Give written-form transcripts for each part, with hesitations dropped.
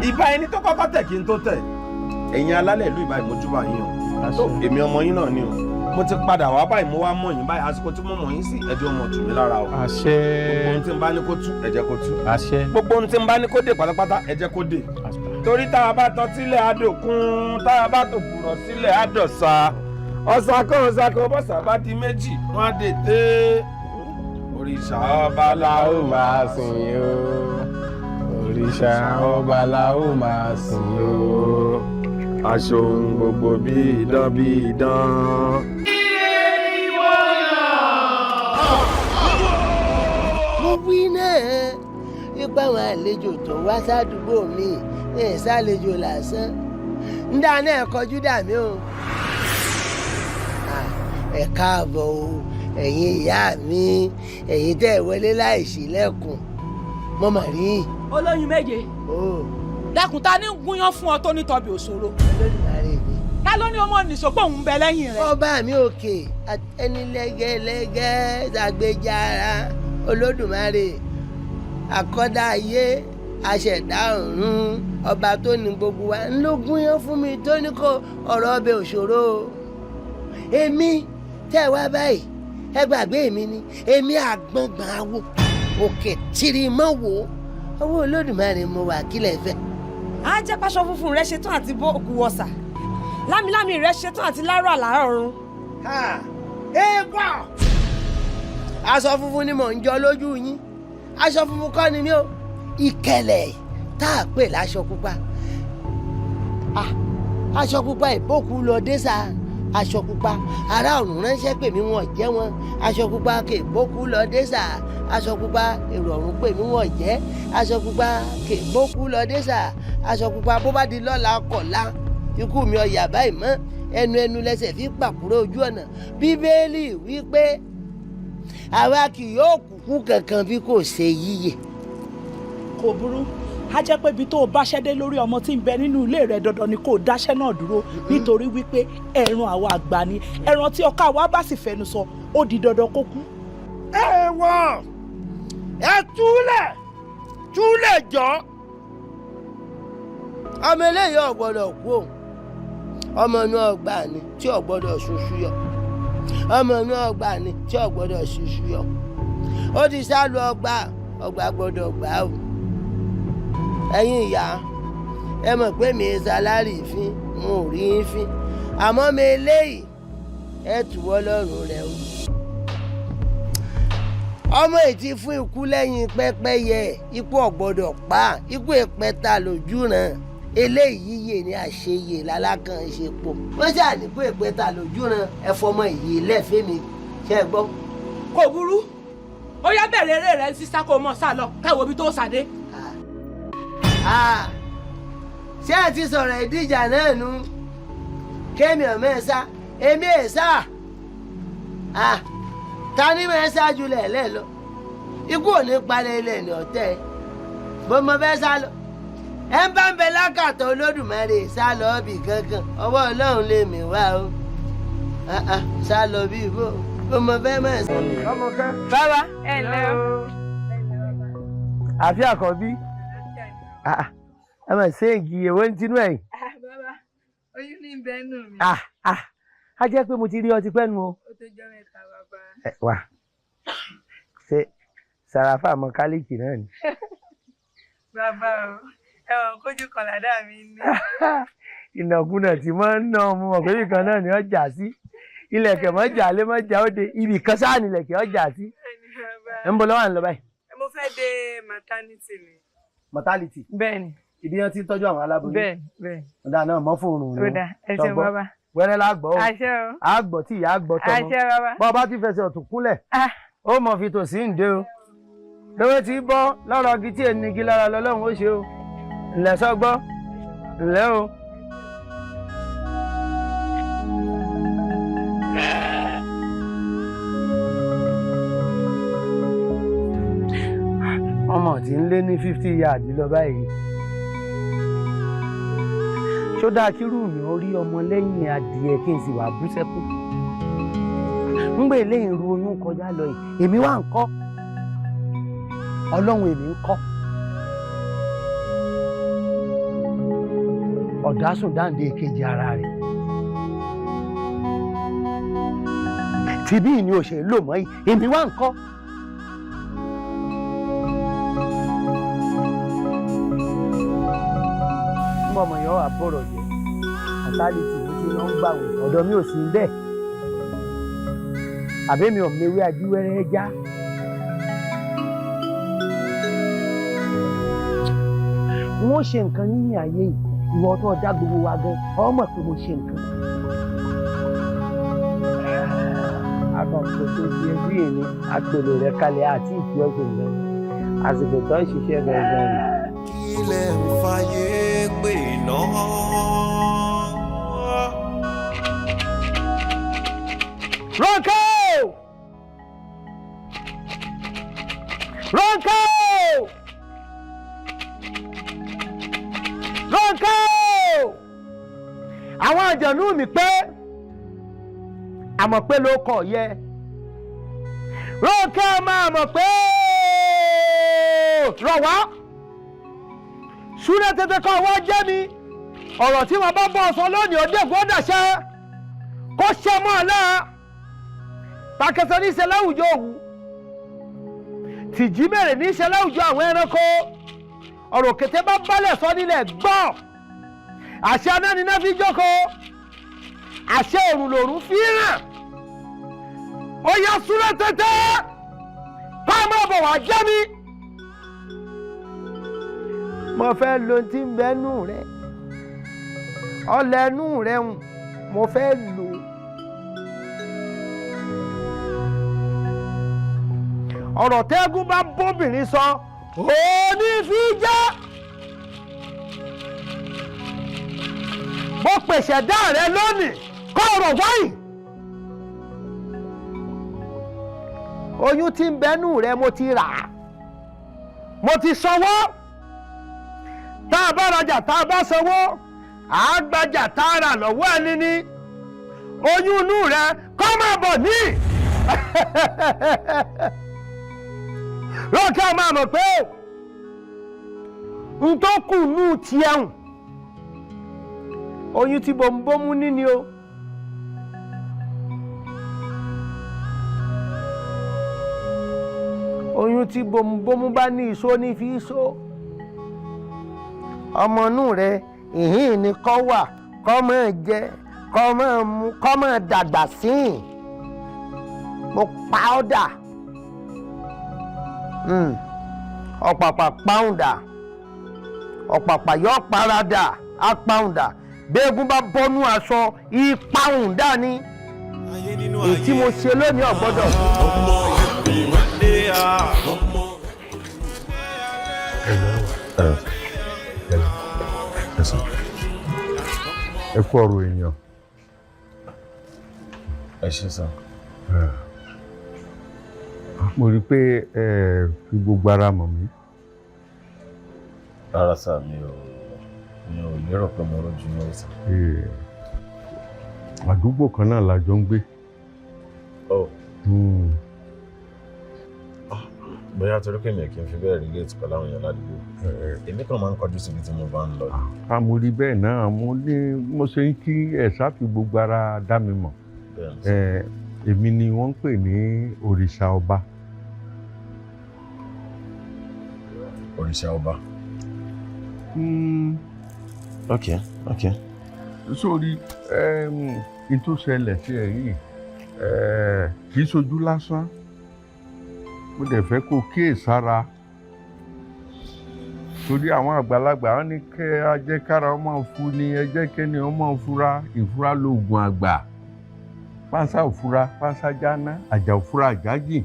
ìbá ẹni tó kọ́kọ́ tẹ̀ kí n tó tẹ̀ ẹ̀yin alálẹ̀ ìlú ìbá ìmójúbà yín o tó èmi ọmọ yín náà ni o mo ti padà wá báyìí mo wá mọ̀ yín báyìí àsìkò tí mo mọ̀ yín sí ẹjọ́ ọmọ tù mí lára o. àṣẹ. gbogbo ohun tí n bá ní kó tú ẹ jẹ́ kó tú. àṣẹ. gbogbo ohun tí n bá ní kó dé pátápátá ẹ jẹ́ kó dé. torí tá a bá tọ́ sílẹ̀ àdòkun tá a bá tó kùrọ̀ sílẹ̀ àdọ̀sà ọ̀sà kan bọ́sà bá di méjì wọ́n á dè té òrìṣà ọba la ó máa sìn yó òrìṣà ọba la ó máa sìn yó aṣọ ohun gbogbo bí idán bí idán. mo wí náà ipa àwọn àlejò tó wá sádùúgbò mi ẹ̀ sálejò lásán ń dá náà kọjú dà mí o. ẹ káàbọ̀ o ẹ̀yin ìyá mi ẹ̀yin tẹ́ ẹ wọlé láì ṣílẹ̀kùn mo mà rí. olóyin méje dákun ta ní gúnyán fún ọ tó ní tọbi òṣòro. olódùmarè mi. ká ló ní ọmọ nìṣòpọ̀ òun bẹ lẹ́yìn rẹ̀. ọba mi òkè ẹni lẹ́gẹ́lẹ́gẹ́ ṣàgbéjára olódùmarè àkọ́dá ayé aṣẹ̀dá ọ̀run ọba tó ní gbogbo wa ń ló gúnyán fún mi tó ní kó ọ̀rọ̀ ọbẹ̀ òṣòro. èmi tẹ́ wá báyìí ẹ gbàgbé mi ni èmi àgbọ̀ngbọ̀n awo òkè tìrì mọ́ wò owó olódùmarè mo wà kílẹ̀ fẹ́. á jẹ́ pàṣọ funfun rẹ ṣetán àti bó òkú wọ̀sà lámìlámì rẹ ṣetán àti lárò àlárọ̀ ọ̀run. eégún aṣọ funfun ni mò ń jọ lójú yín aṣọ funfun kọ́ ni mí o ìkẹlẹ̀ tá a pè láṣọ pupa aṣọ pupa ìbókù lọ dé sáà aṣọ pupa ará ọ̀run ránṣẹ́ pè mí wọ́n jẹ́ wọn aṣọ pupa kèbókù lọ dé sà aṣọ pupa èrò ọ̀run pè mí wọ́n jẹ́ aṣọ pupa kèbókù lọ dé sà aṣọ pupa bó bá di lọ́la kọ̀la ikú mi ọ̀yà báyìí mọ́ ẹnu lẹ́sẹ̀ fi pàkúrò ojú ọ̀nà bíbélì wípé àwa kì yóò kúkú kankan bí kò ṣe yíyè. kò burú a jẹ́ pé ibi tó o bá ṣẹ́dé lórí ọmọ tí ń bẹ nínú ilé rẹ̀ dandan ni kò dáṣẹ́ náà dúró nítorí wípé ẹran àwa àgbà ni ẹran tí ọkọ àwa bá sì fẹnu sọ ó di dandan kó kú. ẹ wọ ẹ túlẹ̀ jọ ọmọ eléyìí ò gbọ́dọ̀ kú o ọmọ inú ọgbà ni tí ò gbọ́dọ̀ ṣoṣù yọ ọmọ inú ọgbà ni tí ò gbọ́dọ̀ ṣoṣù yọ ó ti sá lu ọgbà gbọ́dọ̀ gbà o. ẹ̀yin ìyá ẹ mọ̀ pé mi ṣàlárì fín mo ò rí yín fín àmọ́ mi eléyìí ẹ tùwọ́ lọ́rùn rẹ o. ọmọ ìtì fún ikú lẹ́yìn pẹ́pẹ́yẹ ikú ọ̀gbọ́dọ̀ pa ikú ìpẹ́ta lójú ràn eléyìí yè ní àṣeyè lálákàn ṣe pọ̀ wọ́n ṣáà ní kó ìpẹ́ta lójú ràn ẹ fọmọ ìyè lẹ́fẹ̀ẹ́ mi ṣe é gbọ́. kò burú ó yá bẹ̀rẹ̀ eré rẹ̀ ń sísá kó o mọ̀ sá lọ káwọ́ ibi tó sàdé. ṣé ẹ ti sọ̀rọ̀ ìdíjà náà nu kémi ọ̀mọ́ ẹ̀ sá èmi ẹ̀ sá ta ni mo ẹ̀ sá jùlẹ̀ lẹ́ lọ ikú ò ní parẹ́ ilẹ̀ ní ọ̀tẹ̀ bó mo fẹ́ sá lọ ẹ ń bá ń bẹ lákàtà olódùmarè sá lọ bì kankan ọwọ́ ọlọ́run lè mí wá o sá lọ bí bó mo fẹ́ mọ̀ ẹ́ sá. bàbá ẹ ǹlẹ́ o. àfi àkọ́bí ẹ mà ṣe ègì èwo ń tinú ẹ̀yìn. bàbá oyún ní bẹ́ẹ̀ nù mí. a jẹ́ pé mo ti rí ọtí pẹ́nu o. ó tó jẹ́ mẹ́ta bàbá. wà ṣe sàràfà mọkálíkì náà ni. bàbá o ẹ̀wọ̀n kójú kan làdá mi ní. ìnàkúnà tí mo ń ná ọmọ mọ̀ pé ibìkan náà ni ọjà sí ilẹ̀kẹ̀ mọ́ jà lé mọ́ jà ó de ibìkan sáà nílẹ̀kẹ̀ ọjà sí. ń bọ̀ lọ́wọ́ à ń lọ báyìí. mo fẹ́ dé maternity ni. mortality. bẹ́ẹ̀ni. ibi yẹn ti ń tọ́jú àwọn aláboyún. bẹ́ẹ̀. ọ̀dà náà mọ́ fóònù rẹ̀. ọ̀dà ẹ ṣeun bàbá. wẹ́rẹ́ la gbọ́ o. àṣẹ o. a gbọ́ tí ìyá gbọ́ tọmọ. àṣẹ bàbá. bọ́ ọ bá ti fẹsẹ̀ ọ̀tún kúnlẹ̀. ó mọ̀ fi tòsí ń dé o. lówó ti bọ́ lọ́rọ̀ igi tí ènìyàn lára lọ́lọ́run ó ṣe o. ǹlẹ́ sọ́gbọ́ ǹlẹ́ o. ọmọ tí ń lé ní 50 yard lọ báyìí ṣó dáa kírú mi ó rí ọmọ lẹ́yìn adìẹ kí n sì wà bú sẹ́kù ń gbé lẹ́yìn ru oyún kọjá lọ yìí èmi wà ń kọ́ ọlọ́run èmi ń kọ́ ọ̀dásùn dáǹdé kejì ara rẹ̀. tìbí ni o ṣe ń lò mọ́ yìí èmi wá ń kọ́. mọ̀ ọmọ yẹn wà bọ̀rọ̀ jẹ́ àtàlẹ́ tìbí tí wọ́n ń gbàwé ọ̀dọ̀ mi ò sí bẹ́ẹ̀ àbẹ́mi ò mewé adíwẹ́rẹ́ já. wọ́n ṣe nǹkan nínú ayé yìí ìwọ tó dá gbogbo wa gan ọmọ pé mo ṣe nǹkan. akọ̀pọ̀ tó di ẹbí èmi àpèlè rẹ̀ kalẹ̀ àti ìfi ọ̀gbìn rẹ̀ àsìkò tó ń ṣiṣẹ́ gangan rẹ̀. ilẹ̀ ń fàyè pè náà. Ronke! Ronke! Ronke! Àwọn àjọ̀nú mi pé àmọ̀ pé ló kọ̀ yẹ. Ronke máa mọ̀ pé rọ̀ wá. Súré tètè kọ́ wá jẹ́ mi. Ọ̀rọ̀ tí wọ́n bá bọ́ sọ lónìí ọdẹ gbọ́dọ̀ṣẹ́. Kó ṣe mọ́ ọ náà. Pàkẹsẹ̀ ní ìṣẹ̀lẹ̀ àwùjọ òwú. Tìjí mèrè ní ìṣẹ̀lẹ̀ àwùjọ àwọn ẹranko. Ọ̀rọ̀ kété bá bálẹ̀ sọ nílẹ̀ gbọ́. Àṣẹ anániná fi jókòó. Àṣẹ òrùn lòrùn fi ràn. Ó yá súré tètè. Páàmù ọ̀bọ̀ wá jẹ́ mi. Mo fẹ́ lo tí ń bẹ́nu rẹ̀. Ọlẹ́nu rẹ̀ ń mo fẹ́ lò. Ọ̀rọ̀ tẹ́gùn bá bóbìnrin sọ òní fi jẹ́. Mo pèsè dá rẹ lónìí kọ́ ọ̀rọ̀ wáyìí. Oyún tí ń bẹ́nu rẹ mo ti rà á. Mo ti sanwó. Tá a bá rajà tá a bá sanwó àgbàjà tá a rà lọ́wọ́ ẹni ní. Oyún inú rẹ kọ́ máa bọ̀ ní. Lọ́kẹ́ máa mọ̀ pé n tó kù nù tiẹ̀ hùn oyún tí bòmùbòmù níní o. Oyún tí bòmùbòmù bá ní ìṣó ní fi ṣó. Ọmọ inú rẹ ìhín ni kọ́ wà kọ́ máa jẹ kọ́ máa mu kọ́ máa dàgbà sí i. Mo pa ọ́ dà. Ọ̀pàpà pàùndà ọ̀pàpà yọ parada apàùndà bẹ́ẹ̀gùn bá bọ́nú aṣọ ìpàùndà ni èyí tí mo ṣe lónìí ọ̀gbọ́dọ̀. ẹ kú ọ̀rọ̀ èèyàn. ẹ ṣe sàn. mo rí i pé ẹ fi gbogbo ara mọ̀ mí. rárá sá mi ò lérò pé mo rójú ní ọ̀sán. àdúgbò kan náà la jọ ń gbé. bóyá torí pé mi kì í fi bẹ́ẹ̀ rí géètì pẹ̀lú àwọn èèyàn ládùúgbò èmi kàn máa ń kọjú síbi tí mo bá ń lọ. mo rí bẹ́ẹ̀ náà mo ṣe ń kí ẹ̀ sáfi gbogbo ara dá mi mọ̀. èmi ni wọ́n ń pè ní òrìṣà ọba. òrìṣà ọba. ok. sórí n tó ṣẹlẹ̀ sí ẹ yìí kì í ṣojú lásán mo dẹ̀ fẹ́ kó kíyèsára torí àwọn àgbàlagbà wọn ní kẹ́ ajẹ́kára ọmọ fún ni ẹjẹ́ kẹ́ni ọmọ fúra ìfúra lóògùn àgbà pánsá òfúra pánsá jáná àjà òfúra àjájì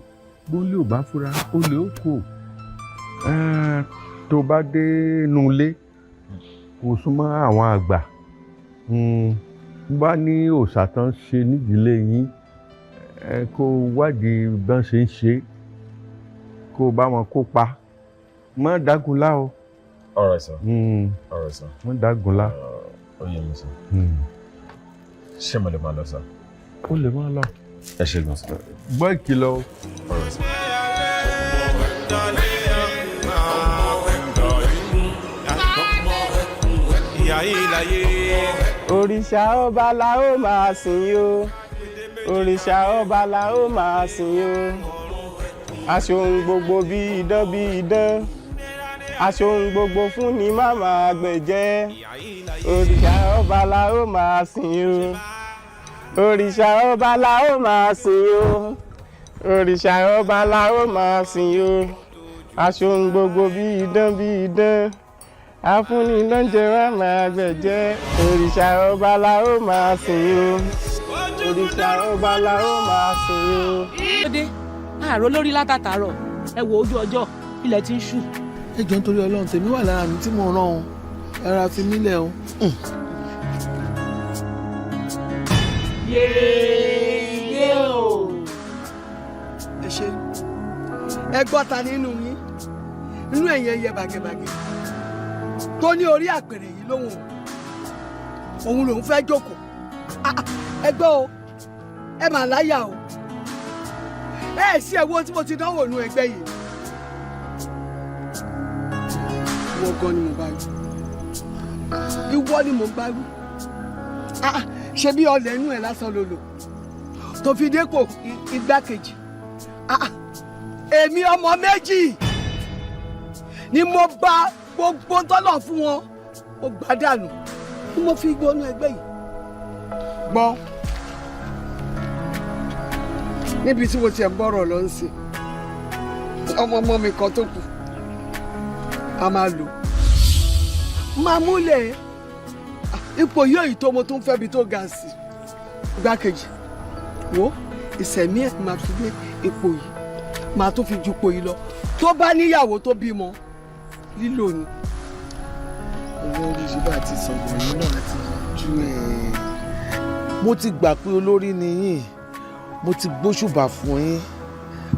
bólé ò bá fúra ó lè ó kò tó bá dé nulé kò súnmọ́ àwọn àgbà bá ní òòṣà tán ṣe nídìílé yín kó wádìí bá ṣe ń ṣe kó bá wọn kópa má dágunlá o. ọ̀rọ̀ sọ. ọ̀rọ̀ sọ. má dágunlá. ó yẹ mi sọ. ṣé mo lè máa lọ sọ. ó lè máa lọ. ẹ ṣe gan sọ. gbọ́ ìkìlọ̀. ọ̀rọ̀ sọ. ìyá yìí láyé. Òrìṣà ọba la ó máa sìn o. Òrìṣà ọba la ó máa sìn o. Aṣohun gbogbo bí idán bí idán. Aṣohun gbogbo fún ni màmá àgbẹ̀jẹ́. Òrìṣà ọba la ó máa sìn o. Òrìṣà ọba la ó máa sìn o. Òrìṣà ọba la ó máa sìn o. Aṣohun gbogbo bí idán bí idán. Afúnni lóúnjẹ wa máa gbẹ̀jẹ́. Òrìṣà ọba la ó máa sìn o. Òrìṣà ọba la ó máa sìn o. Lóde àárọ̀ lórí látàtàárọ̀ ẹ wo ojú ọjọ́ ilẹ̀ tí ń ṣú. Ẹ jọ̀ọ́ nítorí Ọlọ́run tèmi wà lára mi tí mo rán o ara fi mí lẹ̀ o. Yéé o. Ẹ ṣe ẹ gbọ́ ta nínú yín inú ẹ̀yìn ẹyẹ bàgẹ̀bàgẹ̀ tó ní orí àpèrè yìí lóhùn òun lòún fẹ́ jókòó. Ẹ gbọ́ o ẹ mà láyà o ẹ sí ẹ̀wọ́ tí mo ti dánwò nú ẹgbẹ́ yìí. Ìwọ gan ni mo bá wí ìwọ ni mo bá wí ṣe bí ọlẹ̀ inú ẹ̀ lásán ló lò tó fi dépò igbákejì. Èmi ọmọ méjì ni mo bá gbogbo tọ́lọ̀ fún wọn ó gbà dànù ni mo fi gbónú ẹgbẹ́ yìí. Gbọ́ níbi tí mo tiẹ̀ ń bọ̀rọ̀ lọ ń sìn ọmọ mi kan tó kù a máa lò máa múlẹ̀ ipò yóò yìí tó mo tún fẹ́ bi tó ga sí igbákejì wo ìsẹ̀mí ẹ̀ máa fi gbé ipò yìí máa tún fi ju ipò yìí lọ tó bá níyàwó tó bímọ lílò ni. olórí ṣíbà ti sọ̀rọ̀ yìí náà ti ju ẹ̀. Mo ti gbà pé olórí ni yín mo ti gbóṣùbà fún yín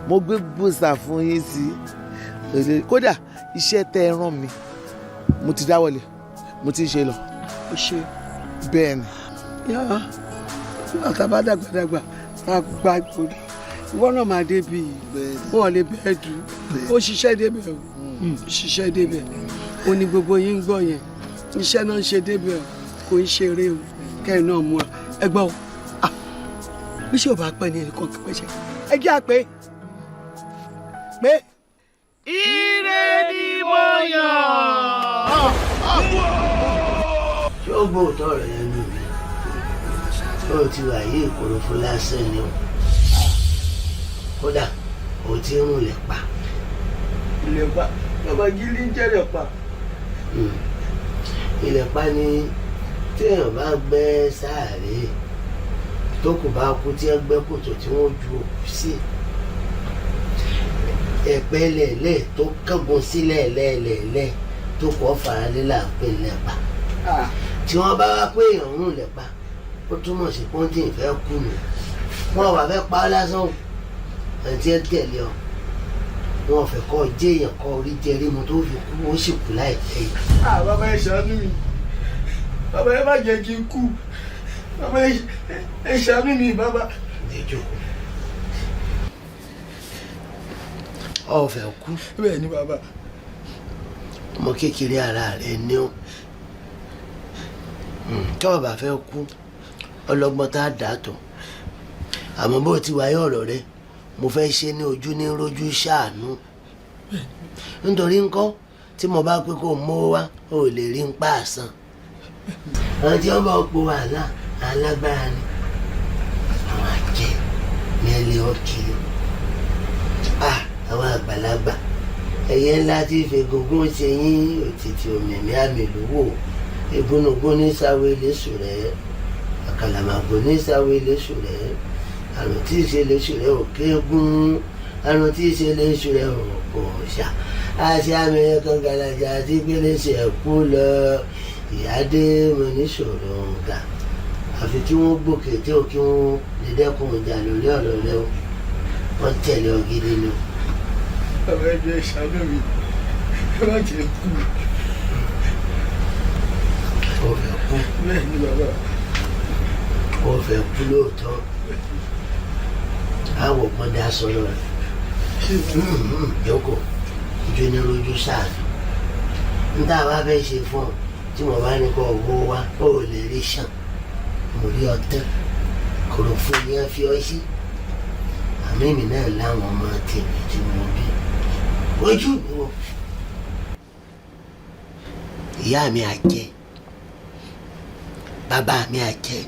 mo gbé gbòòsà fún yín sí kódà iṣẹ́ tẹ́ ẹ rán mi mo ti dáwọ́lé mo ti ṣe lọ. ó ṣe bẹ́ẹ̀ ni. yàrá nígbà tá a bá dàgbàdàgbà tá a gba ìpòrí ìwọ náà máa débi wọn lè bẹ́ẹ̀ dùn ó ṣiṣẹ́ débẹ̀ o ṣiṣẹ́ débẹ̀ ó ní gbogbo yín ń gbọ́ yẹn iṣẹ́ náà ń ṣe débẹ̀ o kò ń ṣeré o kẹ́rin náà múra ẹ gbọ́ o bí ṣé ò bá pẹ́ ní ẹnìkan kí pẹ́ṣẹ́ ẹ jẹ́ àpé pé. Ire ni mo yàn. Ṣé ó gbọ́ òótọ́ rẹ̀ lẹ́nu mi? Ó ti wà yí ìkòrò fún lásán ni o. Kódà ó ti ń rún ilẹ̀ pa. Ilẹ̀ pa bàbá gírí ń jẹ́ ilẹ̀ pa. Ilẹ̀ pa ni téèyàn bá gbẹ́ sáàrè tó kù bá kú tí ẹ gbẹ́ kòtò tí wọ́n ju òkú sí. Ẹ̀pẹ́ lẹ̀lẹ̀ tó kángun sílẹ̀ lẹ́ẹ̀lẹ́ẹ̀lẹ́ tó kọ́ faralélà pé lẹ́pa. Tí wọ́n bá wá pé èèyàn ń rún lẹ́pa ó túmọ̀ sí pọ́ńtì ìfẹ́ kú nù. Wọ́n wà fẹ́ pa á lásán o àti ẹ tẹ̀lé ọ. Wọ́n fẹ́ kọ́ jẹ́ èèyàn kọ́ orí jẹrí mu tó fi kú ó sì kú láìpẹ́ yìí. Bàbá ẹ ṣàánú mi bàbá ẹ má jẹ́ kí n kú bàbá ẹ ṣàánú mi bàbá. Ọ̀fẹ́ kú. Bẹ́ẹ̀ ni bàbá. Ọmọ kékeré ara rẹ̀ ní ọ́. Tí ọba fẹ́ kú ọlọ́gbọ́n tá a dà tọ̀. Àmọ́ bó ti wáyé ọ̀rọ̀ rẹ mo fẹ́ ṣe ní ojú ní rójú ṣàánú. Nítorí ńkọ́ tí mo bá pé kó mówó wá o lè rí ń pa àsán. Àwọn tí wọ́n bá po wàhálà alágbára ni àwọn àjẹ́ ní ẹlẹ́ ọ̀kiri. Àwọn àgbàlagbà ẹ̀yẹ ńlá tí ìfẹ́gungun ṣe yín òtítì òmìnir àmì lówó ìgúnnugún ní sáwé léṣù rẹ̀ àkàlàmàgbò ní sáwé léṣù rẹ̀ àrùn tí ìṣe léṣù rẹ̀ òkè gún àrùn tí ìṣe léṣù rẹ̀ òkò ṣá àṣẹ àmì ẹ̀kan gàlàjà àti gbéléṣẹ ẹ̀kú lọ ìyáde mo níṣòro ọ̀gá àfi tí wọ́n gbòkè tí ò kí wọ́n lè dẹ́kun ìjà lórí ọ̀rọ̀ rẹ̀ wọ́n tẹ̀lé ọ gidi ni. Bàbá ẹ jẹ́ ìṣàánú mi ẹ má jẹ́ kú. Ó fẹ́ kú. Bẹ́ẹ̀ ni bàbá. Ó fẹ́ kú lóòótọ́. Àwọ̀ kan dá sọ̀rọ̀ rẹ̀. Jókòó ojú ní rojú sáà. N tá a bá fẹ́ ṣe fún ọ tí wọ́n bá ní kọ́ owó wá ó lè rí sàn mo rí ọtán kòròfo ni wọ́n fi ọ sí àmì èmi náà láwọn ọmọ tèmi tí mo bí ojú mi wò ìyá mi àjẹ́ bàbá mi àjẹ́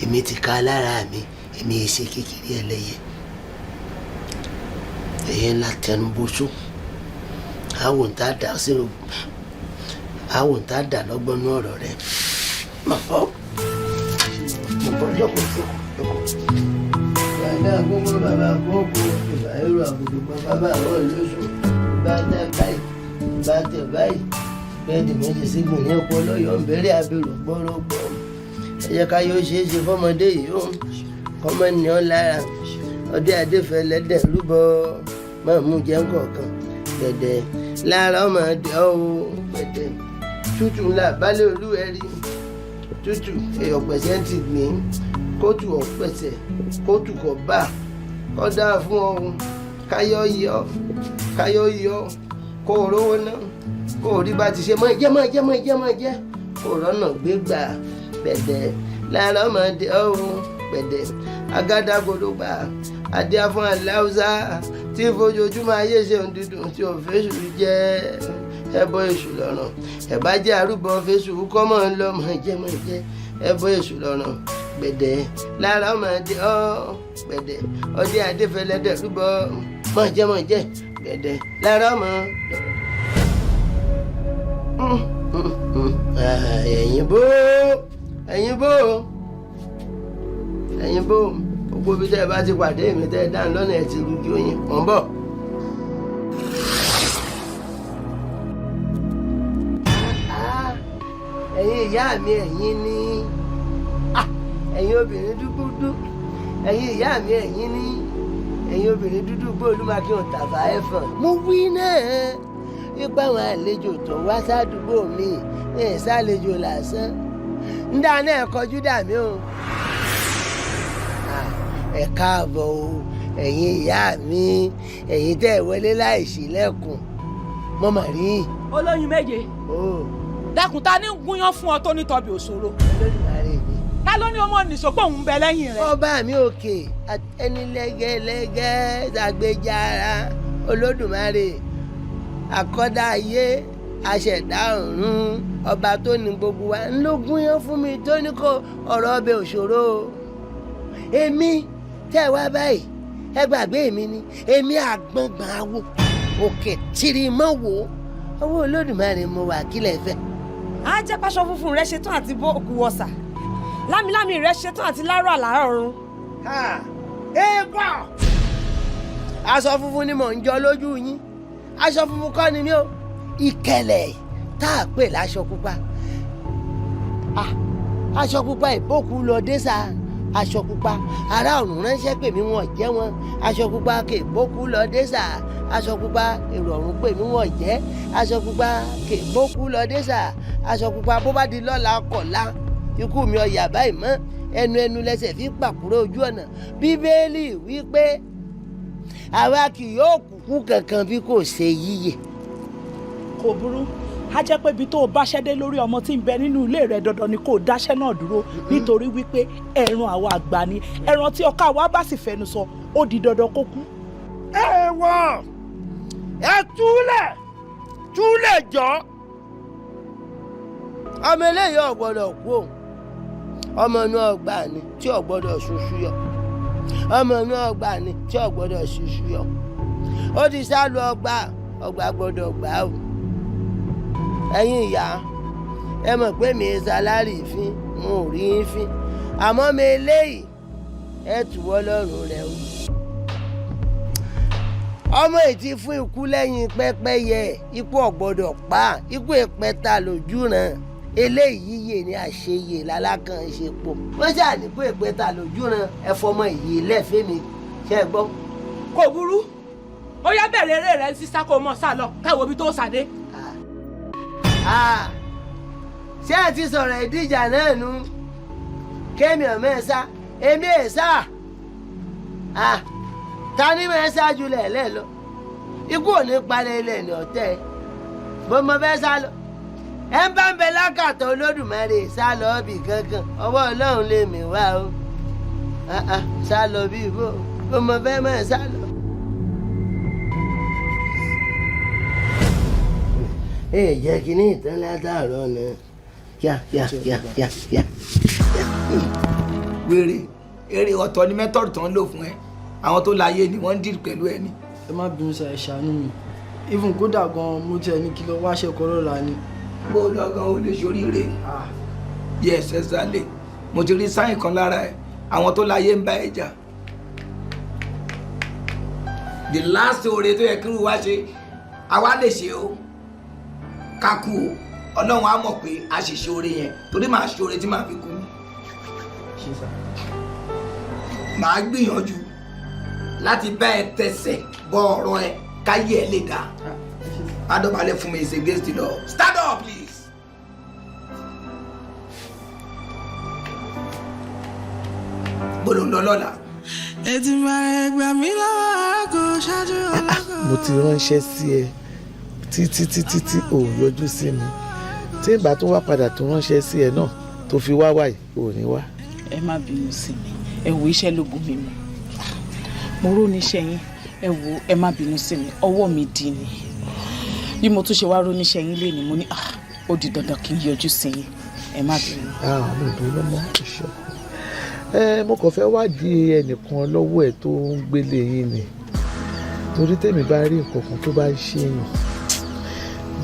èmi ti ká lára mi èmi èsè kékeré ẹlẹ́yẹ ẹ̀yẹ ńlá tẹnubóṣó àwọn tá a dà sínú àwọn tá a dà lọ́gbọ́n ní ọ̀rọ̀ rẹ̀ mọ̀ bọ́ yọkọ̀ bàbá àkókò bàbá àkókò ìgbà èrò àbùdù bàbá àwọn olóṣù bá tẹ báyìí bá tẹ báyìí bẹ́ẹ̀ni méjì sígun ní ọ̀pọ̀ lọ́yọ̀ ń bẹ̀rẹ̀ abirù gbọ́rọ̀gbọ́ ẹ jẹ́ ká yóò ṣeé ṣe fọ́mọdé yìí ó kọ́mọ ní ọ́ lára ọdẹ adéfẹ́lẹ́dẹ̀ rúbọ máa mú jẹun kọ̀ọ̀kan gbẹ̀dẹ̀ lára ọmọdé ọ́ gbẹ̀dẹ̀ tútù ńlá balẹ̀ olúwẹ̀rí tútù èèyàn pẹ̀sẹ̀ ti gbìn kóòtù ọ̀pẹ̀sẹ̀ kóòtù kọ̀ bá kọ́ dáa fún ọ káyọ̀ yọ kó o rówó náà kó o rí bá ti ṣe mọ́ jẹ́ kó o rọ́nà gbé gbà gbẹ̀dẹ̀ lára ọmọdé ọ́ gbẹ̀dẹ̀ agádágodo gbà adé fún aláùsá tí fojoojúmọ́ ayé ṣe ń dídùn tí ò fẹ́sù jẹ́ ẹbọ èṣù lọ́rùn ẹ̀bá jẹ́ arúbọ fẹ́sù kọ́mọ̀ ń lọ mọ̀ jẹ́ ẹbọ èṣù lọ́rùn gbẹ̀dẹ̀ lára ọmọdé ọ́ gbẹ̀dẹ̀ ọdẹ adéfẹ́lẹ́dẹ̀ rúbọ mọ̀ jẹ́ gbẹ̀dẹ̀ lára ọmọ ẹ̀yin bó gbogbo bí tẹ́ ẹ bá ti pàdé mi tẹ́ ẹ dáhùn lọ́nà ẹ̀ ti rújú oyin mọ̀ ń bọ̀. ẹ̀yin ìyá mi ẹ̀yin ní ẹ̀yin obìnrin dúdú ẹ̀yin ìyá mi ẹ̀yin ní ẹ̀yin obìnrin dúdú gbóòlùmákì ò tàbá ẹ̀fọn. mo wí náà ipa àwọn àlejò tó wá sádùúgbò mi ẹ̀ sálejò lásán ń dáná ẹ̀ kọjú dà mí o. ẹ káàbọ̀ o ẹ̀yin ìyá mi ẹ̀yin tẹ́ ẹ wọlé láì ṣílẹ̀kùn mo mà rí. olóyin méje dákun ta ní gúnyán fún ọ tó ní tọbi òṣòro. ta ló ní ọmọ nìṣọpọ̀ òun bẹ lẹ́yìn rẹ. ọba mi òkè ẹni lẹ́gẹ́lẹ́gẹ́ ṣàgbéjára olódùmarè àkọ́dá ayé aṣẹ̀dá ọ̀run ọba tó ní gbogbo wa ń ló gúnyán fún mi tó ní kó ọ̀rọ̀ ọbẹ̀ òṣòro èmi tẹ́ wá báyìí ẹ gbàgbé mi ni èmi àgbọ̀ngbọ̀n awo òkè tìrì mọ́ wò owó olódùmarè mo wà kílẹ̀ fẹ́. á jẹ́ pàṣọ funfun rẹ ṣetán àti bó òkú wọ̀sà lámìlámì rẹ ṣetán àti lárò àlárọ̀ ọ̀run. eégún aṣọ funfun ni mò ń jọ lójú yín aṣọ funfun kọ́ ni mí o ìkẹlẹ̀ tá a pè láṣọ pupa aṣọ pupa ìbókù lọ dé sáà aṣọ pupa ará ọ̀run ránṣẹ́ pè mí wọ́n jẹ́ wọn aṣọ pupa kèbókù lọ dé sà aṣọ pupa èrò ọ̀run pè mí wọ́n jẹ́ aṣọ pupa kèbókù lọ dé sà aṣọ pupa bó bá di lọ́la kọ̀la ikú mi ọ̀yà báyìí mọ́ ẹnu lẹ́sẹ̀ fi pàkúrò ojú ọ̀nà bíbélì wípé àwa kì yóò kúkú kankan bí kò ṣe yíyè. kò burú a jẹ́ pé ibi tó o bá ṣẹ́dé lórí ọmọ tí ń bẹ nínú ilé rẹ̀ dandan ni kò dáṣẹ́ náà dúró nítorí wípé ẹran àwa àgbà ni ẹran tí ọkà wa bá sì fẹnu sọ ó di dandan kó kú. ẹ wọ ẹ túlẹ̀ jọ. ọmọ eléyìí ò gbọ́dọ̀ kú o ọmọ inú ọgbà ni tí ò gbọ́dọ̀ ṣoṣù yọ ọmọ inú ọgbà ni tí ò gbọ́dọ̀ ṣoṣù yọ ó ti sá lu ọgbà gbọ́dọ̀ gbà o. ẹ̀yin ìyá ẹ mọ̀ pé mi ṣàlárì fín mo ò rí yín fín àmọ́ mi eléyìí ẹ tùwọ́ lọ́rùn rẹ o. ọmọ ìtì fún ikú lẹ́yìn pẹ́pẹ́yẹ ikú ọ̀gbọ́dọ̀ pa ikú ìpẹ́ta lójú ràn eléyìí yè ní àṣeyè lálákàn ìṣepọ̀ wọ́n ṣàní kó ìpẹ́ta lójú ràn ẹ̀fọ́mọ ìyè lẹ́fẹ̀ẹ́ mi ṣe gbọ́. kò burú ó yá bẹ̀rẹ̀ eré rẹ̀ sísá kó mọ̀ sá lọ káwọ́ ibi tó sàdé. ṣé ẹ ti sọ̀rọ̀ ìdíjà náà nu kémi ọ̀mọ́ ẹ̀ sá èmi ẹ̀ sá ta ni mo ẹ̀ sá ju lẹ̀lẹ́ lọ ikú ò ní parẹ́ ilẹ̀ ní ọ̀tẹ́ bó mo fẹ́ sá lọ ẹ ń bá ń bẹ lákàtà Olódùmarè sá lọ bì kankan ọwọ́ Ọlọ́run lè mí wá o sá lọ bí ibo ọmọ fẹ́ mọ̀ sá lọ. ẹ jẹ́ kí ní ìtàn látàárọ̀ náà kíá. wèrè eré ọ̀tọ̀ ni mẹ́tọ́ọ̀dù tó ń lò fún ẹ àwọn tó láyé ni wọ́n ń dìrì pẹ̀lú ẹni. ẹ má bínú sa ẹ ṣàánú mi even kódà gan mo tiẹ̀ ní kí lọ wá ṣe kọ́rọ́ la ni. bó lọ gan o lè ṣoríire yes exactly mo ti rí sáyìn kan lára ẹ àwọn tó láyé ń bá ẹ jà. the last oore tó yẹ kí irú wa ṣe àwa lè ṣe o ká kú o Ọlọ́run á mọ̀ pé a ṣe ṣe oore yẹn torí màá ṣe oore tí màá fi kú. màá gbìyànjú láti bá ẹ tẹsẹ̀ bọ ọ̀rọ̀ ẹ káyé ẹ lè dá. Adọ́balẹ̀ fún mi is against the law. Stand up please. Bolo ń lọ lọ́la. Mo ti ránṣẹ́ sí ẹ títí ò yọjú sí mi tí ìgbà tó wá padà tó ránṣẹ́ sí ẹ náà tó fi wá wáyé ò ní wá. ẹ má bínú sí mi ẹ wo iṣẹ́ ló bù mí mu mo rò níṣẹ́ yín ẹ wo ẹ má bínú sí mi ọwọ́ mi dì ní bí mo tún ṣe wá rò níṣẹ́ yín lé ní mo ní ó di dandan kí n yọjú sí yín ẹ má bínú. mi ò bínú mọ́ ìṣọ́ mo kàn fẹ́ wádìí ẹnìkan lọ́wọ́ ẹ̀ tó ń gbélé yín ni torí tèmi bá rí nǹkan kan tó bá ń ṣe yàn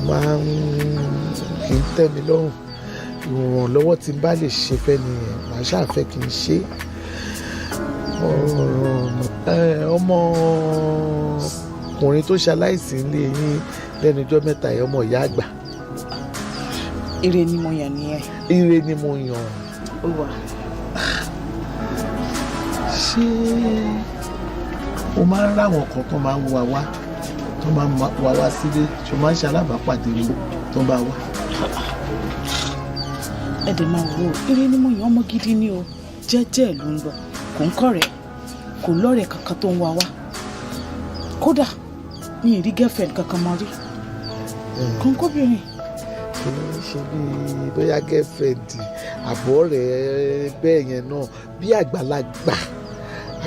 máa ń kì í tẹ́ mi lọ́rùn ìrànlọ́wọ́ tí n bá lè ṣe fẹ́ nìyẹn màá ṣàfẹ́ kí n ṣe ọmọkùnrin tó ṣaláìsí nílé yín lẹ́nu ọjọ́ mẹ́ta yẹn ọmọ ìyá àgbà. ire ni mo yàn nìyẹn. ire ni mo yàn. ó wà. ṣé o máa ń ráwọn kan tó máa ń wá wá tó máa ń wá wá sílé ṣo máa ń ṣe alábàápàdé wọn tó bá wá. ẹ dẹ̀ máa wo ire ni mo yàn ọmọ gidi ni o jẹ́jẹ́ ló ń lọ kò ń kọ̀rẹ́ kò lọ́rẹ̀ẹ́ kankan tó ń wá wá kódà mi ì rí girlfriend kankan mọ́ rí kò ń kóbìnrin. kì í ṣe bí bóyá girlfriend àbọ̀ rẹ̀ bẹ́ẹ̀ yẹn náà bí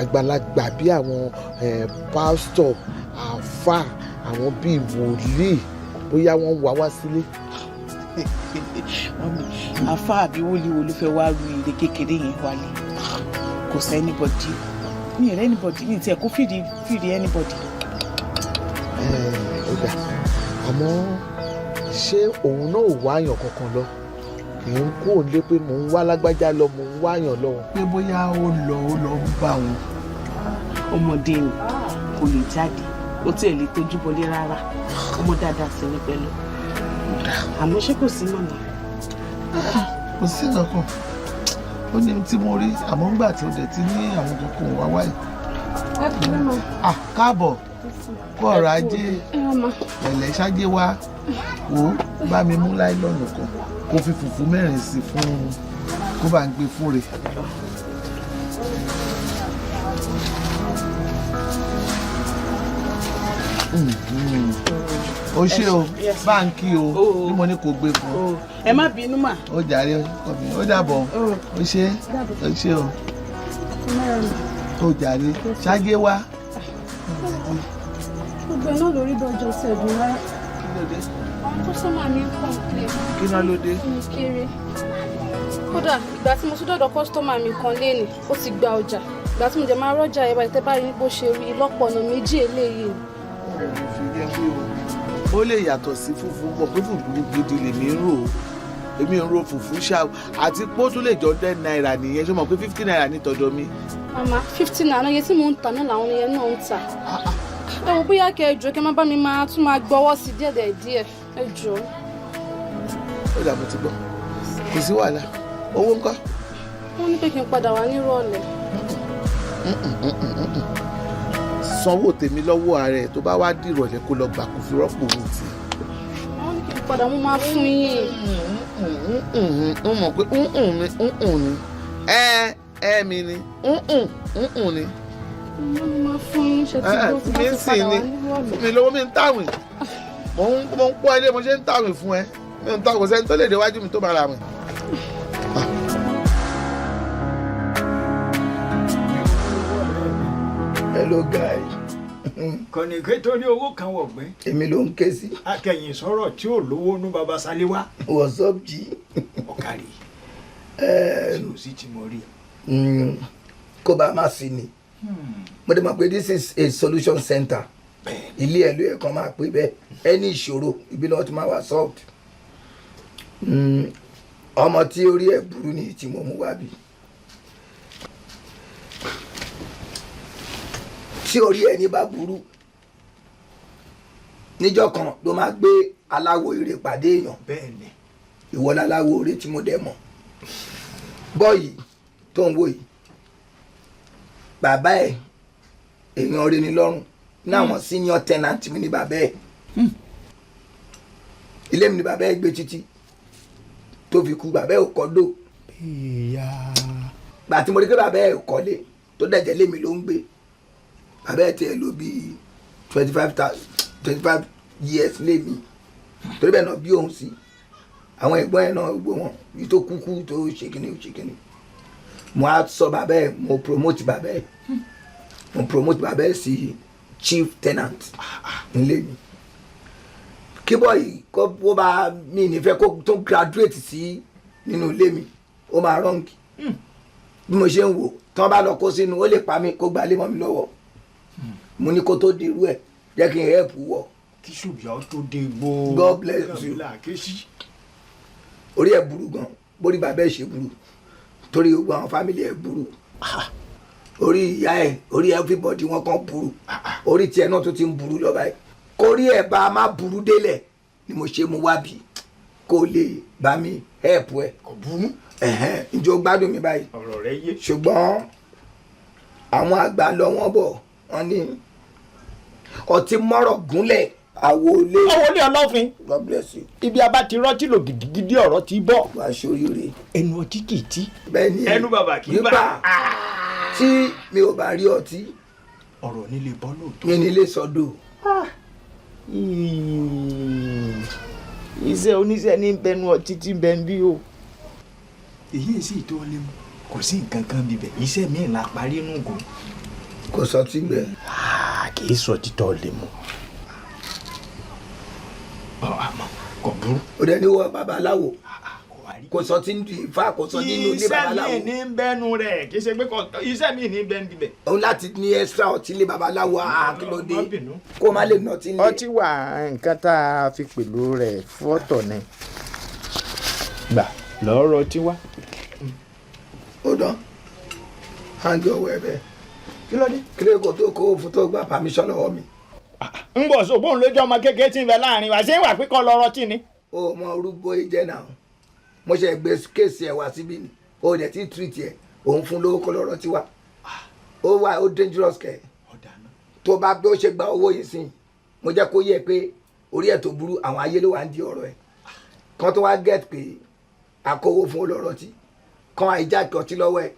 àgbàlagbà bí àwọn pásítọ̀ àáfàá àwọn bíi wòlíì bóyá wọ́n wá wá sílé. àáfàá àbí wòlíì wo ló fẹ́ wá ru ire kékeré yẹn wálé kò sẹ́ anybody mi ò rẹ́ anybody mi tiẹ̀ kó fìdí anybody. ọ̀gá àmọ́ ṣé òun náà ò wáyàn kankan lọ kì í kó o lé pé mò ń wá lágbájá lọ mò ń wáyàn lọ. pé bóyá ó lọ ń bá wọn. ọmọdé ni kò lè jáde ó tiẹ̀ lè tójú bọlé rárá ọmọ dáadáa sí ní pẹ̀lú àmọ́ ṣé kò sí mọ̀nà. kò sí kankan ó ní tí mo rí àmọ́ ńgbà tí ó dẹ̀ ti ní àwọn kankan wá wáyé. káàbọ̀ kó ọ̀rọ̀ ajé ẹ̀lẹ́ ṣáájé wá wò ó bá mi mú láìlọ́nù kan kó fi fùfú mẹ́rin sí fún kó bá ń gbé fún rẹ̀. o ṣé o báńkì o ní mo ní kó gbé fún. ẹ má bínú mà. ó jàre ó dàbọ̀ o ṣé o ó jàre ṣáájé wá. gbogbo náà lórí dọjọ́ ṣẹ́gun rárá. àwọn tó sọ́mà mi ń kọ́ńplé. kí náà ló dé. mi kéré kódà ìgbà tí mo tún dọ̀dọ̀ kọ́sítọ́mà mi kan léèní ó ti gba ọjà ìgbà tí mo jẹ máa rọ́jà ẹ̀ báyìí tẹ́ bá rí bó ṣe rí lọ́pọ̀ ọ̀nà méjì eléyìí. ó lè yàtọ̀ sí fùfú mọ̀ pé fùfú gidi lèmi ń rò ó èmi ń ro fùfú ṣá àti pé ó tún lè jọ £10 nìyẹn ṣé o mọ̀ pé £50 ní tọ̀dọ̀ mi. màmá £50 iye tí mò ń tà náà làwọn yẹn náà ń tà. ẹ wò bóyá kẹ ẹ jọ̀ọ́ kẹ má bá mi máa tún máa gbọ́wọ́ sí díẹ̀ ẹ jọ̀ọ́. ó dà mo ti gbọ́ kò sí wàhálà owó ńkọ́. wọ́n ní pé kí n padà wá nírọ̀lẹ́. sanwó tèmi lọ́wọ́ ààrẹ tó bá wá dìrọ̀lẹ́ kó lọ gbà kó fi rọ́pò owó tì. wọ́n ní kí n padà mo máa fún yín. ó mọ̀ pé ni ẹ mi ni ni. mo máa fún yín ṣe tí mo fi padà wá nírọ̀lẹ́. mi lówó mi ń tàwìn mo ń pọ́ ilé mo ṣe ń tàwìn fún ẹ. mi ń tọ́ kò sẹ́ni tó lè déwájú mi tó máa ra mi. Hello guy. Kọ̀nì ké torí owó kan wọ̀gbẹ́. Èmi ló ń ké sí. Akẹ̀yìn sọ̀rọ̀ tí ò lówó nú baba Sálíwá. What's up G? Ọ̀kàrí. Tí o sì ti mọ̀ rí. Kó bá má sí ni. Mo dẹ̀ mọ̀ pé this is a solution center. Ilé ẹ̀ ló yẹ kán máa pè bẹ́ẹ̀. Ẹni ìṣòro ibi náà ti máa wà solved. Ọmọ tí orí ẹ̀ burú ni tí mo mú wá bí. Tí orí ẹni bá burú níjọ́ kan ló máa gbé aláwo ire pàdé èèyàn. Bẹ́ẹ̀ni. Ìwọ láláwo ire tí mo dẹ̀ mọ̀. Bọ́ọ̀yì tó ń wò yìí bàbá ẹ̀ èèyàn rí ni lọ́rùn ní àwọn senior tenant mi ní bàbá ẹ̀. Ilé mi ní bàbá ẹ̀ gbé títí tó fi kú bàbá ẹ̀ ò kọ́ dò. Gbà tí mo rí pé bàbá ẹ̀ ò kọ́lé tó dẹ̀jẹ̀ lé mi ló ń gbé. Bàbá ẹ̀ tiẹ̀ ló bí 25 years lé mi torí bẹ́ẹ̀ náà bí òun sí àwọn ẹ̀gbọ́n ẹ̀ náà gbogbo wọn yìí tó kúkú tó ṣe kíní. Mo á sọ bàbá ẹ̀ mo promote bàbá ẹ̀ sí chief tenant nílé mi. Kí bọ́ọ̀yì kó bá mi nífẹ̀ẹ́ kó tó graduate sí nínú ilé mi ó máa rọ́ǹkì bí mo ṣe ń wò tí wọ́n bá lọ kó sínú ó lè pa mí kó gbalé mọ́ mi lọ́wọ́. Mo ní kó tó dirú ẹ̀ jẹ́ kí n help wọ. Kí ṣùgbọ́n tó dé gbó. God bless you. Orí ẹ̀ burú gan borí bàbá ẹ̀ ṣe burú torí gbogbo àwọn family ẹ̀ burú orí ìyá ẹ̀ orí everybody wọn kan burú orí tiẹ̀ náà tó ti ń burú lọ báyìí kórí ẹ̀ bá má burú délẹ̀ ni mo ṣe mu wá bí kó lè bá mi help ẹ̀. Kò burú. Ǹjọ́ gbádùn mi báyìí. Ọ̀rọ̀ rẹ yé. Ṣùgbọ́n àwọn àgbà lọ wọ́n bọ̀ wọ́n ní ọtí mọ́rọ̀ gúnlẹ̀ àwọlé. Àwọlé ọlọ́fin. God bless you. Ibi abá ti rọ́tí lò gidigidi ọ̀rọ̀ ti bọ̀. Wà á ṣoríire. Ẹnu ọtí kì í tí. Bẹ́ẹ̀ni ẹnu bàbá kì í bà. Tí mi ò bá rí ọtí. Ọ̀rọ̀ nílé bọ́ lóòótọ́. Mi nílé sọ́dọ̀. Iṣẹ́ oníṣẹ́ ní bẹnu ọtí tí ń bẹ ń bí o. Èyí sì tó lé mu. Kò sí nǹkan kan bíbẹ̀. Iṣẹ́ mi là parí nù kó. Kò sọ tí gbẹ. Kì í sọ títọ́ lè mú. Àmọ́ kò burú. Ó dẹ̀ ní wọ babaláwo. Kò sọ tí ń di Ifá kò sọ nínú ilé babaláwo. Iṣẹ́ mi ní bẹ́nu rẹ̀ kì í ṣe pé iṣẹ́ mi ní bẹ́nu ibẹ̀. Òun láti ní extra ọtí ilé babaláwo àkìlódé kó má lè nà ọtí ilé. Ọtí wà nǹkan tá a fi pẹ̀lú rẹ̀ fọ́tọ̀ ni. Gbà lọ́ọ́rọ̀ ọtí wá. Ó dán hangi ọwọ́ ẹ bẹ́ẹ̀. Kí ló dé? Kí ló kò tó kó fún tó gba permission lọ́wọ́ mi. Ń bọ̀ sọ bóun lójú ọmọ kékeré tí ń bẹ láàrin wa ṣé wà pé kọ́ lọ́rọ́ tí ni. O mọ orúgbó ìjẹ́ náà mo ṣe gbé kéèsì ẹ̀ wá síbí ni o dẹ̀ ti treat ẹ̀ òun fún lówó kọ́ lọ́rọ́ tiwa ó wà ó dangerous kẹ̀ tó bá bí ó ṣe gba owó yìí sí mo jẹ́ kó yẹ pé orí ẹ̀ tó burú àwọn ayé ló wà ń di ọ̀rọ̀ ẹ̀ kan tó wá get pé àkówó fún olóró tí kan àìjáde ọtí lọ́wọ́ ẹ̀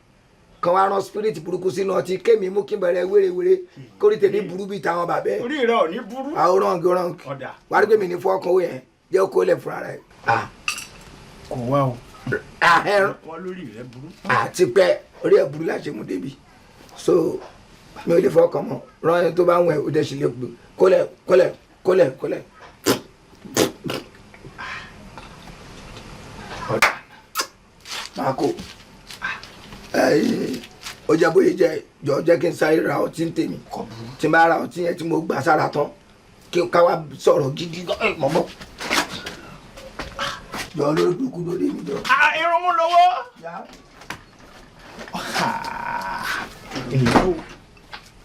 kan wá rán spirit burúkú sínú ọtí kémi mú kí n bẹ̀rẹ̀ wérewére kórì tèmi burú bíi táwọn bàbá ẹ̀. Orí rẹ̀ ò ní burú. àwòrán gòrán wàá rí pé mi ní fọ́ ọkàn owó yẹn jẹ́ kó lẹ̀ fúnra rẹ̀. Kò wá o. Wọ́n lórí rẹ̀ burú. Àti pé orí ẹ̀ burú láṣẹ mú débi so mi ò lè fọ́ ọkàn mọ́ rán ẹni tó bá ń wẹ̀ ó dẹ̀ sì lè gbé kólẹ̀. Máa kó ó jẹ́ bóyá jọ jẹ́ kí n sáré ra ọtí ń tèmi tí n bá ra ọtí yẹn tí mo gbà sára tán kí n ká wá sọ̀rọ̀ gidi mọ́mọ́ jọ lórí burúkú lórí mi jọ. Irun mú lówó. Èyí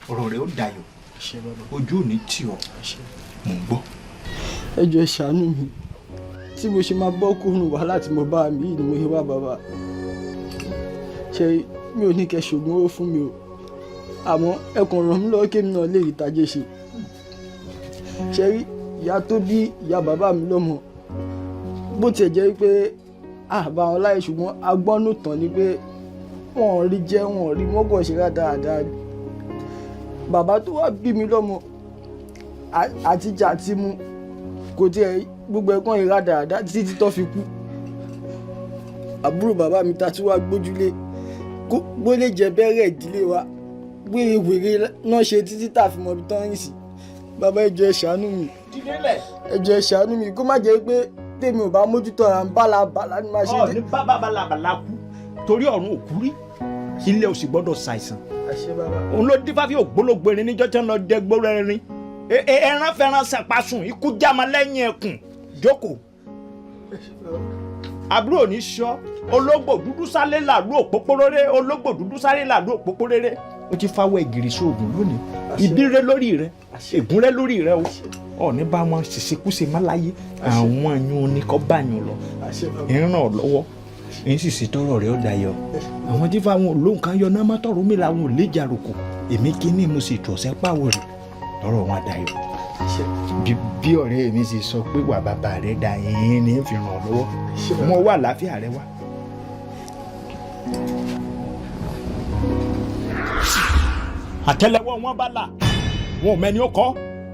ọ̀rọ̀ rẹ̀ ó dayọ̀ ojú ò ní tì ọ́ mò ń gbọ́. Ẹ jọ̀ọ́ ẹ ṣàánú mi tí mo ṣe máa bọ́ kúrò wàhálà tí mo bá mi yìí ni mo ṣe wá bàbá ṣe mi ò ní kẹ́ ṣògùn owó fún mi o àmọ́ ẹ kàn ràn mí lọ́wọ́ kémi náà lè rí tajé ṣe ṣe rí ìyá tó bí ìyá bàbá mi lọ́mọ bó tiẹ̀ jẹ́ pé àbá wọn láyé ṣùgbọ́n agbọ́nù tán ni pé wọ́n rí jẹ wọ́n rí mọ́gàn ṣe rá dáadáa bàbá tó wá bí mi lọ́mọ àtijọ́ àti mu kò tiẹ̀ gbogbo ẹ̀kan ìra dáadáa títí tó fi kú àbúrò bàbá mi ta tí wàá gbójúlé bó lè jẹ bẹ́rẹ̀ ìdílé wa wèrè náà ṣe títí tá a fi mọ ibi tán rìn sí bàbá ẹ jọ̀ọ́ ẹ ṣàánú mi ẹ jọ̀ọ́ ẹ ṣàánú mi kó má jẹ́ pé tèmi ò bá mójútó ara ń bálabàlá ni máa ṣe dé. ní bálabàlá kú torí ọ̀run ò kú rí ilé ò sì gbọ́dọ̀ ṣàìsàn. òun ló dífá fi ògbólógbò erin níjọ́ tí wọ́n lọ dẹ gbóró erin ẹran fẹ́ràn sàpasùn ikú jáma lẹ́yìn ẹkùn jókòó. àbúrò ní sọ ológbò dúdú sálé làlú òpópóróré ológbò dúdú sálé làlú òpópóróré ó ti fáwọ́ ìgìrì sóògùn lónìí ìbí rẹ lórí rẹ ègún rẹ lórí rẹ o ní bá wọn ṣìṣekúṣe má láyé àwọn àyùn oníkọ́ bá yàn lọ ìrìnà lọ́wọ́ èyí sì ṣe tọrọ rẹ ó dayọ àwọn tí fáwọn olóhùn kan yọ náà má tọrọ mi làwọn ò lè jàròkò èmi kíní mo sì tọ̀sẹ̀ pàwọ̀ rẹ̀ tọrọ wọn dayọ bí ọ̀rẹ́ mi sì sọ pé wà bàbá rẹ da yín ní fi ràn ọ́ lọ́wọ́ mo wà láfíà rẹ wá. àtẹ́lẹwọ́ wọn bá là wọn ò mẹ́ni ó kọ́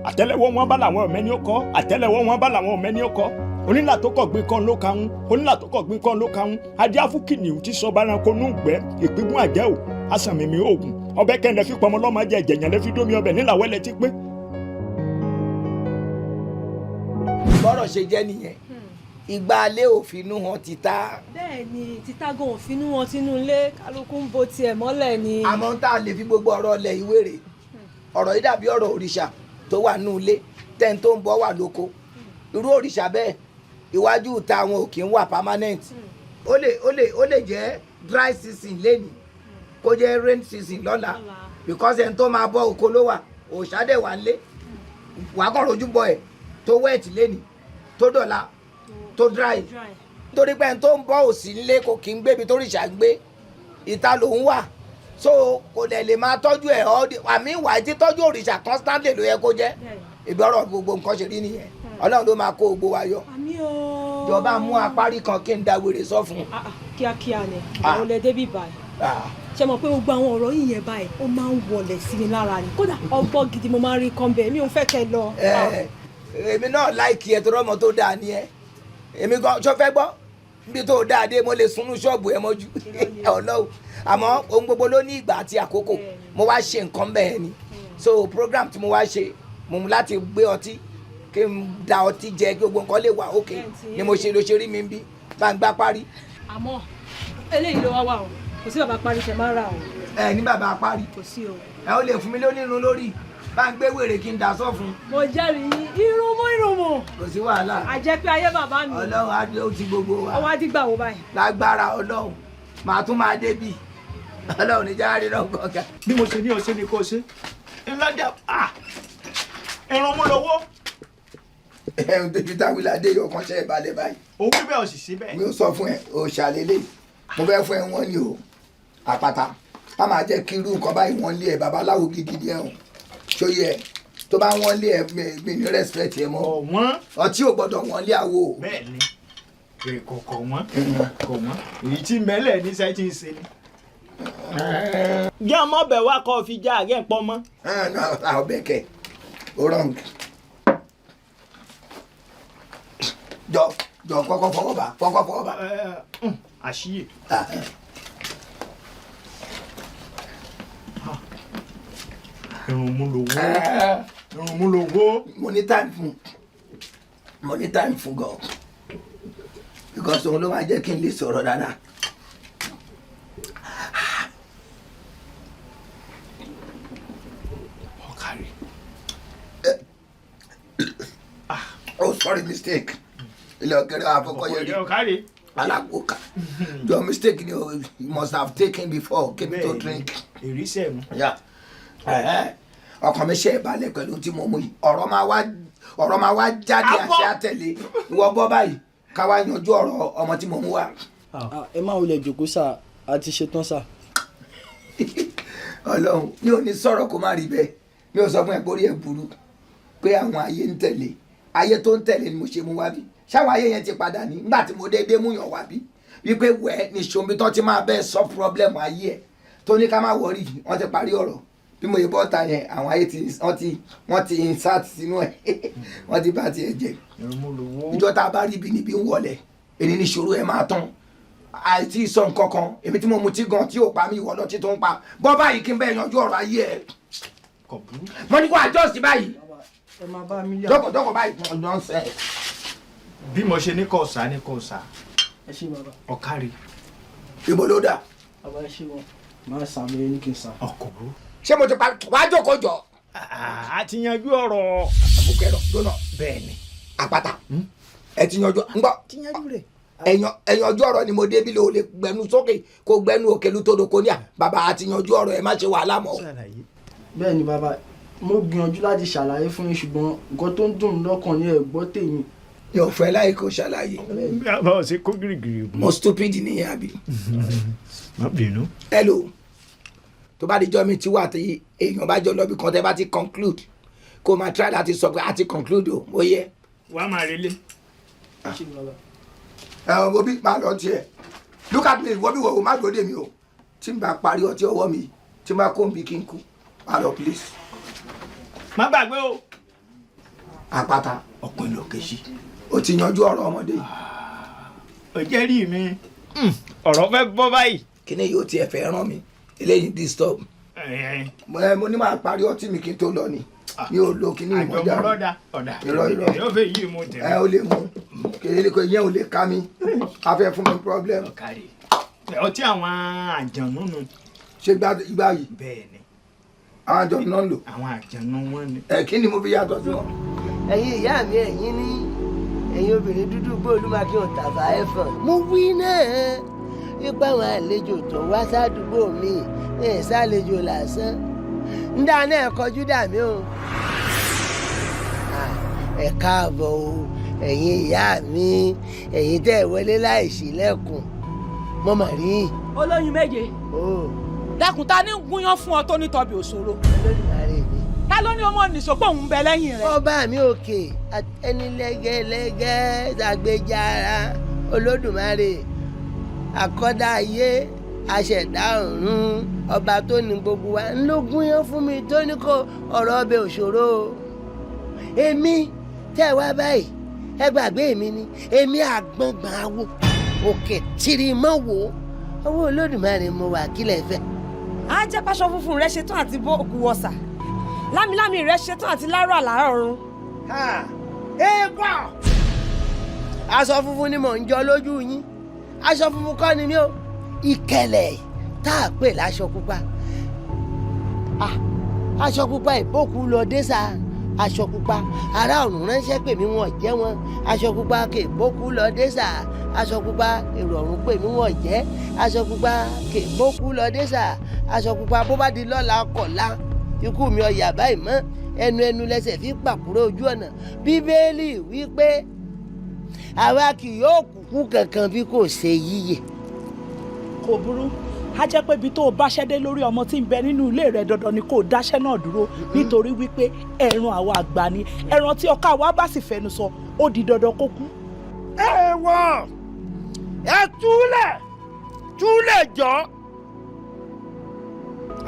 àtẹ́lẹwọ́ wọn bá là wọn ò mẹ́ni ó kọ́ àtẹ́lẹwọ́ wọn bá là wọn ò mẹ́ni ó kọ́ onílà tó kọ̀ gbé kan ló kàún onílà tó kọ̀ gbé kan ló kàún adíáfúkìnì tí sọ baranko nù gbẹ ìpígun àjẹ́ ò asàmìmì oògùn ọbẹ̀ kẹ́ńdẹ̀ fi pọmọ lọ́mọ jẹ ẹ̀jẹ̀yàn lẹ́fi dómi ọbẹ̀ nílàwẹ́lẹ̀ ti pé. bọ́rọ̀ ṣe jẹ́ nìyẹn ìgbà alẹ́ òfinú hàn títà. bẹ́ẹ̀ ni títà gan òfinú wọn tínú ilé kálukú ń bo tiẹ̀ mọ́lẹ̀ ni. àmọ́ tá a lè fi gbogbo ọ̀rọ̀ ọlẹ̀ ìwé rè ọ̀rọ̀ yìí dàbí ọ̀rọ̀ òrìṣà tó wà nínú ilé tẹ́ni tó ń bọ̀ wà lóko irú òrìṣà bẹ́ẹ̀ iwájú ìta àwọn ò kì í wà permanent ó lè jẹ́ dry season lẹ́nu kó jẹ́ rain season lọ́la because ẹni tó máa bọ́ oko ló wà òòṣà dẹ̀ wà nílé wàá kàn rojú bọ ẹ̀ tó wet lẹ́nu tó dọ̀la tó dry torí pé ẹni tó ń bọ́ òsì nílé kò kì í gbébi tó òrìṣà gbé ìta lòún wà so kò dẹ̀ lè máa tọ́jú ẹ̀ àmì ìwà tí tọ́jú òrìṣà constantly ló yẹ kó jẹ́ ìbí ọ̀rọ̀ gbogbo nǹkan ṣe rí nìyẹn ọlọ́run ló máa kó gbogbo wa yọ. ìjọba mú apárí kan kí n da wèrè sọ fún un. kíákíá ni àwọn olè débi báyìí ṣe mọ̀ pé gbogbo àwọn ọ̀rọ̀ yìí yẹn báyìí ó máa ń wọlé sí mi lára ni kódà ọgbọ́n gidi mo máa ń rí kan bẹ́ẹ̀ mi ò fẹ́ kẹ́ lọ. èmi náà láìkí ẹ tó rọ́mọ tó dáa ni ẹ èmi gan ṣọ fẹ́ gbọ́ níbi tó dáa dé mo lè sunú ṣọ́ọ̀bù ẹ mọ́jú ọlọ́run àmọ́ ohun gbogbo ló ní ìgbà àti àkókò mo wá ṣe nǹkan bẹ́ẹ̀ ni so program tí mo wá ṣe mo mú láti gbé ọtí kí n da ọtí jẹ kí gbogbo nǹkan lè wà òkè ni mo ṣe ló ṣe rí mi bí bá ń gbá parí. àmọ́ eléyìí ló wá wà o kò sí bàbá parí tẹ máa rà o. ẹ ní bàbá parí kò sí o. ẹ ó lè fún mi lónírun lórí bá ń gbé wèrè kí n dà sọ fún. mo jẹ́rìí irunmú. kò sí wàhálà. àjẹ́ pé ayé bàbá mi. ọlọ́run á dé ó ti gbogbo wa. ọwọ́ adígbà wo báyìí. lágbára ọlọ́run màá tún máa débì ọlọ́run ní jáde náà gbọ̀ngàn. bí mo ṣe ní ọṣẹ ni kò ṣe ńlájà ẹran mú lọ́wọ́. ẹ̀hún tójú táwí ládé yóò kàn ṣe ìbàlẹ̀ báyìí. òun bí bẹ́ẹ̀ ò sì sí bẹ́ẹ̀. mi ò sọ fún ẹ o ṣàlélẹ̀ mo fẹ́ fún ẹ wọ́n ní o àpáta má máa jẹ́ kí irú nǹkan báyìí wọ́n lé ẹ babaláwo gidi ni ẹ o ṣóyè ẹ tó bá wọ́n lé ẹ mi ní respect ẹ mọ́ ọtí ò gbọ́dọ̀ wọ́n lé àwo. bẹ́ẹ̀ni kò wọ́n èyí tí mẹ́lẹ̀ ní sẹ́tì ń ṣe ni. bí ọmọ bẹ̀ wá kọ́ fi já àgẹ́ pọ́ mọ́. ọbẹ̀ kẹ o wrong. jọ kọ́kọ́ fọwọ́ bá. àṣìyè. irun mú lówó. mo ní time fún gan because òun ló máa jẹ́ kí n lè sọ̀rọ̀ dáadáa. Oh, sorry, mistake. Ilé ọ̀kẹ́rẹ́ àfọkọ́yẹrí. Alákòókà. Your mistake you must have taken before came to drink. Ìrísẹ̀ mu. Ọkàn mi ṣe ìbàlẹ̀ pẹ̀lú tí mo mú yìí. Ọ̀rọ̀ máa wá jáde àṣẹ àtẹ̀lé. Ìwọ bọ́ báyìí ká wá yanjú ọ̀rọ̀ ọmọ tí mo mú wá. Ẹ má wulẹ̀ jòkó sà á ti ṣetán sà. Ọlọ́run mi ò ní sọ̀rọ̀ kó má rí bẹ́ẹ̀. Mi ò sọ fún ẹ pé orí ẹ burú pé àwọn ayé ń tẹ̀lé. Ayé tó ń tẹ̀lé ni mo ṣe mú wá bí. Ṣáwọn ayé yẹn ti padà ní nígbà tí mo dédé mú yàn wá bí. Wípé wẹ́ẹ́ ní ṣomi tó ti máa bẹ́ẹ̀ sọ problem ayé ẹ̀ tó ní ká má wọrí wọ́n ti parí ọ̀rọ̀ bí mo yẹ bọ́ta yẹn àwọn ayé wọ́n ti insert sínú ẹ̀ wọ́n ti bá tiẹ̀ jẹ́ ìjọ tá a bá rí ibi níbi ń wọlé èyí ní ìṣòro ẹ̀ máa tán àìtí sọ nǹkan kan èmi tí mo mutí gan tí ò pa mí ìwọ lọ́tí tó ń pa bọ́ báyìí kí n bẹ́ẹ̀ yanjú ọ̀rọ̀ ayé ẹ̀ mo ní kó adjust báyìí dọ́kọ̀ báyìí nonsense. bí mo ṣe ní kò sá ní kò sá ẹ ṣe bàbá ọ̀kárí. ibo ló dà. bàbá ẹ ṣe wọn máa sàmì ẹni kì í sá. ọkọ̀ bú. ṣé mo ti pa wá jókòó jọ. a ti yanjú ọ̀rọ̀. àbùkẹ́ lọ lónà. bẹ́ẹ̀ ni. àpáta ẹ ti yanjú ń gbọ́. ti yanjú rẹ̀. ẹ̀yàn ọjọ́ ọ̀rọ̀ ni mo débi lè o lè gbẹnu sókè kó gbẹnu òkè lùtòdò kò ní à bàbá àti yanjú ọ̀rọ̀ ẹ má ṣe wàhálà mọ́. bẹ́ẹ̀ ni bàbá mo gbìyànjú láti ṣàlàyé fún yín ṣùgbọ́n nǹkan tó ń dùn mí lọ́kàn ni ẹ gbọ́ tèmi. yóò fẹ́ láì kó ṣàlàyé. bàbá ò ṣe kó gírígírí. mo stupid nìyẹn àbí. má bínú. hello tó bá di jọ́ mi tí wà tí èèyàn bá jọ lọ́bì kan tẹ́ bá ti conclude kó máa try láti sọ pé a ti conclude o mo yẹ. wàá máa relé. wo bí máa lọ tiẹ̀ look at me wọ́n bí wọ́n o má gbọ́dọ̀ mi o tí n bá parí ọtí ọwọ́ mi tí n bá kó n bí kí n kú má lọ please. má gbàgbé o. àpáta ọ̀pìn ló kéṣì. o ti yanjú ọ̀rọ̀ ọmọdé. ò jẹ́ rí mi ọ̀rọ̀ fẹ́ bọ́ báyìí. kíní yóò tiẹ̀ fẹ́ ràn mí eléyìí disturb. mo ní máa parí ọtí mi kí n tó lọ ni mi ò lo kíní ìmọ̀jà rẹ̀ irọ́ yóò fẹ́ yí mo tẹ̀. ẹ o lè mú kèrè kò yẹn ò lè ká mi a fẹ́ fún mi problem. ọtí àwọn àjànú nù. ṣé gbá yìí. bẹ́ẹ̀ ni. àwọn àjànú náà ń lò. àwọn àjànú wọn ni. kí ni mo fi yàtọ̀ sí wọn. ẹ̀yin ìyá mi ẹ̀yin ní ẹ̀yin obìnrin dúdú gbóòlùmákì ọ̀tàbà ẹ̀fọ̀n. mo wí náà ipa àwọn àlejò tó wá sádùúgbò mi ẹ̀ sálejò lásán ń dáná ẹ̀ kọjú dà mí o. ẹ káàbọ̀ o ẹ̀yin ìyá mi ẹ̀yin tẹ́ ẹ wọlé láì ṣílẹ̀kùn mo mà rí. olóyin méje dákun ta ní gúnyán fún ọ tó ní tọbi òṣòro. ta ló ní ọmọ nìṣó pé òun bẹ lẹ́yìn rẹ̀. ọba mi òkè ẹni lẹ́gẹ́lẹ́gẹ́ ṣàgbéjára olódùmarè àkọ́dá ayé aṣẹ̀dá ọ̀run ọba tó ní gbogbo wa ń ló gúnyán fún mi tó ní kó ọ̀rọ̀ ọbẹ̀ òṣòro èmi tẹ́ wá báyìí ẹ gbàgbé mi ni èmi àgbọ̀ngbọ̀n awo òkè tìrì mọ́ wò owó olódùmarè mo wà kílẹ̀ fẹ́. á jẹ́ pàṣọ funfun rẹ ṣetán àti bó òkú wọ̀sà lámìlámì rẹ ṣetán àti lárò àlárọ̀ ọ̀run. eégún aṣọ funfun ni mò ń jọ lójú yín aṣọ funfun kọ́ ni mí o ìkẹlẹ̀ tá a pè láṣọ pupa aṣọ pupa ìbókù lọ dé sáà aṣọ pupa ará ọ̀run ránṣẹ́ pè mí wọ́n jẹ́ wọn aṣọ pupa kèbókù lọ dé sà aṣọ pupa èrò ọ̀run pè mí wọ́n jẹ́ aṣọ pupa kèbókù lọ dé sà aṣọ pupa bó bá di lọ́la kọ̀la ikú mi ọ̀yà báyìí mọ́ ẹnu lẹ́sẹ̀ fi pàkúrò ojú ọ̀nà bíbélì wípé àwa kì yóò kúkú kankan bí kò ṣe yíyè. kò burú a jẹ́ pé ibi tó o bá ṣẹ́dé lórí ọmọ tí ń bẹ nínú ilé rẹ̀ dandan ni kò dáṣẹ́ náà dúró nítorí wípé ẹran àwa àgbà ni ẹran tí ọkà wa bá sì fẹnu sọ ó di dandan kó kú. ẹ wọ ẹ túlẹ̀ jọ.